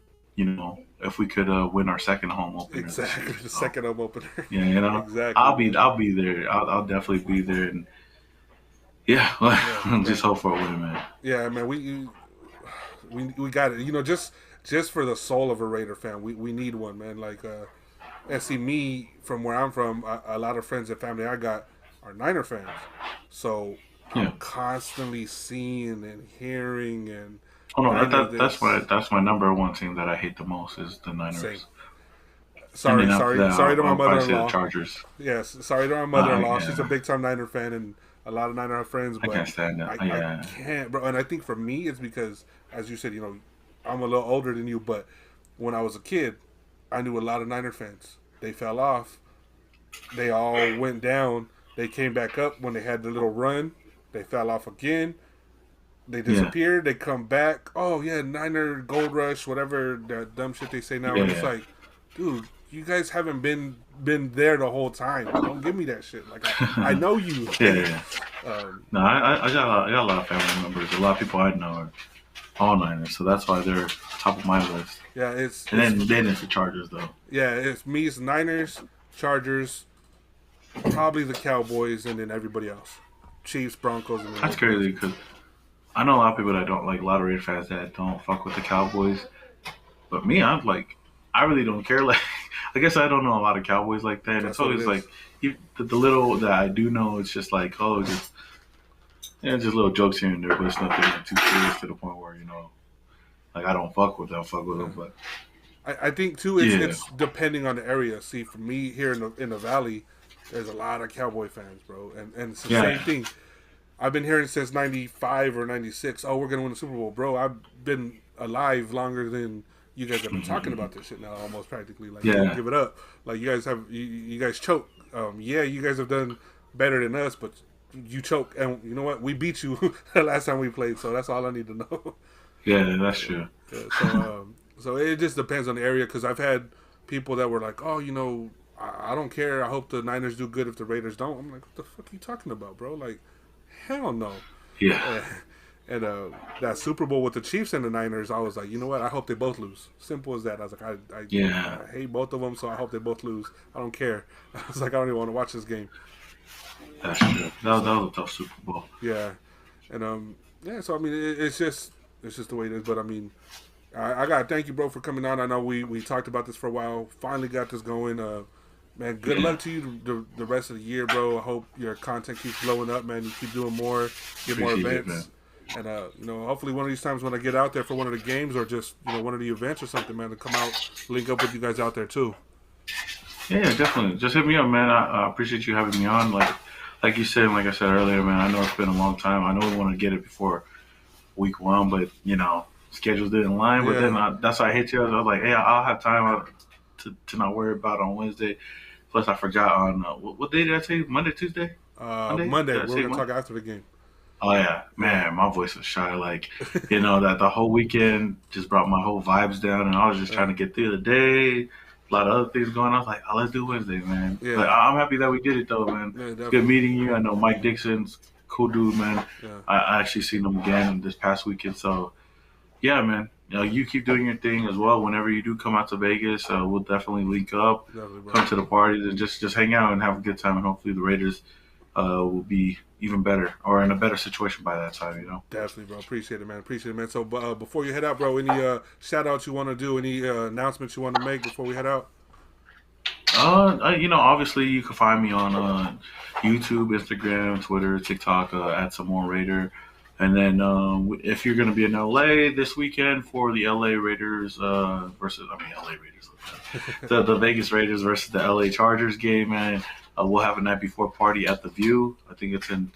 Speaker 2: if we could win our second home opener this
Speaker 1: exactly.
Speaker 2: year.
Speaker 1: The
Speaker 2: So
Speaker 1: second home opener.
Speaker 2: yeah,
Speaker 1: Exactly, man.
Speaker 2: I'll be there. I'll definitely be there, and yeah,
Speaker 1: Yeah,
Speaker 2: just
Speaker 1: man.
Speaker 2: hope for a win, man.
Speaker 1: Yeah, man. We got it. Just for the soul of a Raider fan, we need one, man. Like, and see me from where I'm from, a lot of friends and family I got are Niner fans. So I'm
Speaker 2: Yeah.
Speaker 1: constantly seeing and hearing and
Speaker 2: Oh no,
Speaker 1: Niner this.
Speaker 2: that's my number one team that I hate the most is the
Speaker 1: Same.
Speaker 2: Niners. And
Speaker 1: Sorry,
Speaker 2: then after
Speaker 1: sorry,
Speaker 2: that,
Speaker 1: sorry to my
Speaker 2: I'll probably say the
Speaker 1: mother-in-law.
Speaker 2: Chargers.
Speaker 1: Yes, sorry to my mother-in-law. She's a
Speaker 2: Yeah,
Speaker 1: big time Niner fan and a lot of Niner friends,
Speaker 2: I
Speaker 1: but
Speaker 2: can't stand that.
Speaker 1: I
Speaker 2: Yeah,
Speaker 1: can't, bro. And I think for me, it's because, as you said, I'm a little older than you, but when I was a kid, I knew a lot of Niner fans. They fell off. They all went down. They came back up when they had the little run. They fell off again. They
Speaker 2: yeah,
Speaker 1: disappeared. They come back. Oh yeah, Niner Gold Rush, whatever that dumb shit they say now. And it's
Speaker 2: yeah,
Speaker 1: like, dude, you guys haven't been there the whole time. Don't give me that shit. Like I
Speaker 2: yeah,
Speaker 1: know you.
Speaker 2: yeah.
Speaker 1: um,
Speaker 2: No, I got a lot of family members. A lot of people I know are all Niners, so that's why they're top of my list.
Speaker 1: yeah,
Speaker 2: And then it's the Chargers though.
Speaker 1: it's me. It's Niners, Chargers, probably the Cowboys, and then everybody else. Chiefs, Broncos, and then
Speaker 2: That's
Speaker 1: everybody else.
Speaker 2: crazy because I know a lot of people that don't like a lot of Raider fans that don't fuck with the Cowboys. But me, I'm like, I really don't care. Like, I guess I don't know a lot of Cowboys like that. And it's
Speaker 1: That's what it
Speaker 2: always like
Speaker 1: is.
Speaker 2: the little that I do know, it's just like, oh, just just little jokes here and there, but it's nothing like, too serious to the point where like I don't fuck with
Speaker 1: Yeah.
Speaker 2: them. But
Speaker 1: I think too. It's
Speaker 2: yeah,
Speaker 1: it's depending on the area. See, for me here in the valley, there's a lot of Cowboy fans, bro, and it's the same
Speaker 2: yeah,
Speaker 1: thing. I've been hearing since '95 or '96. Oh, we're gonna win the Super Bowl, bro. I've been alive longer than you guys have been talking
Speaker 2: hmm
Speaker 1: about this shit now, almost practically. Like,
Speaker 2: yeah,
Speaker 1: give it up. Like you guys choke. Yeah, you guys have done better than us, but you choke, and you know what? We beat you the last time we played, so that's all I need to know.
Speaker 2: yeah. That's true.
Speaker 1: Yeah, so it just depends on the area because I've had people that were like, oh, I don't care. I hope the Niners do good if the Raiders don't. I'm like, what the fuck are you talking about, bro? Like, hell no.
Speaker 2: Yeah,
Speaker 1: Uh, and that Super Bowl with the Chiefs and the Niners, I was like, you know what? I hope they both lose. Simple as that. I was like,
Speaker 2: yeah.
Speaker 1: I hate both of them, so I hope they both lose. I don't care. I was like, I don't even want to watch this game.
Speaker 2: That's true. That
Speaker 1: So
Speaker 2: was a tough Super Bowl.
Speaker 1: yeah, and yeah. So I mean, it's just the way it is. But I mean, I gotta thank you, bro, for coming on. I know we talked about this for a while. Finally got this going. Man, good
Speaker 2: Yeah,
Speaker 1: luck to you the rest of the year, bro. I hope your content keeps blowing up, man. You keep doing more, get more
Speaker 2: appreciate it, man.
Speaker 1: events, and hopefully one of these times when I get out there for one of the games or just one of the events or something, man, to come out, link up with you guys out there too.
Speaker 2: Yeah, yeah, definitely. Just hit me up, man. I appreciate you having me on. Like you said, like I said earlier, man. I know it's been a long time. I know we want to get it before week one, but schedules didn't line. But then
Speaker 1: Yeah,
Speaker 2: that's why I hit you. I was like, hey, I'll have time to not worry about on Wednesday. Plus, I forgot on what day did I say? Monday, Tuesday, Monday?
Speaker 1: Monday
Speaker 2: Did I
Speaker 1: we're
Speaker 2: say
Speaker 1: gonna
Speaker 2: Monday?
Speaker 1: talk after the game.
Speaker 2: Oh yeah,
Speaker 1: Yeah,
Speaker 2: man, my voice was shy. Like, that the whole weekend just brought my whole vibes down, and I was just
Speaker 1: yeah,
Speaker 2: trying to get through the day. A lot of other things going on. I was like, oh, let's do Wednesday, man. But
Speaker 1: yeah,
Speaker 2: I'm happy that we did it though, man.
Speaker 1: yeah,
Speaker 2: It's good
Speaker 1: definitely.
Speaker 2: meeting you. I know Mike Dixon's cool dude, man.
Speaker 1: Yeah,
Speaker 2: I actually seen him again this past weekend. So yeah, man. You keep doing your thing as well. Whenever you do come out to Vegas, we'll definitely link up,
Speaker 1: definitely, bro.
Speaker 2: come to the parties, and just hang out and have a good time. And hopefully the Raiders will be even better or in a better situation by that time.
Speaker 1: Definitely, bro. Appreciate it, man. Appreciate it, man. So, before you head out, bro, any shout outs you want to do? Any announcements you want to make before we head out?
Speaker 2: Obviously you can find me on YouTube, Instagram, Twitter, TikTok at Samoan Raider. And then if you're going to be in LA this weekend for the LA Raiders LA Raiders, the Vegas Raiders versus the LA Chargers game, man, we'll have a night before party at the View. I think it's in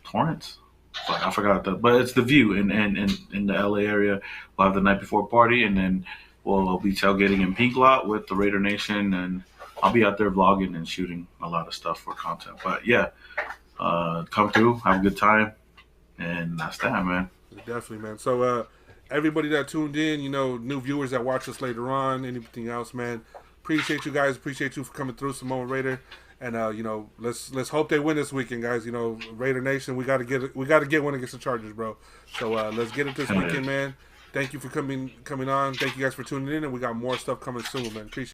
Speaker 2: Torrance. Fuck, I forgot but it's the View in the LA area. We'll have the night before party, and then we'll be tailgating in Pink Lot with the Raider Nation, and I'll be out there vlogging and shooting a lot of stuff for content. But yeah, come through, have a good time, and that's that, man.
Speaker 1: Definitely, man. So, everybody that tuned in, new viewers that watch us later on, anything else, man. Appreciate you guys. Appreciate you for coming through, Samoan Raider. And let's hope they win this weekend, guys. Raider Nation, we got to get one against the Chargers, bro. So let's get it this
Speaker 2: Hell yeah.
Speaker 1: weekend, man. Thank you for coming on. Thank you guys for tuning in, and we got more stuff coming soon, man. Appreciate.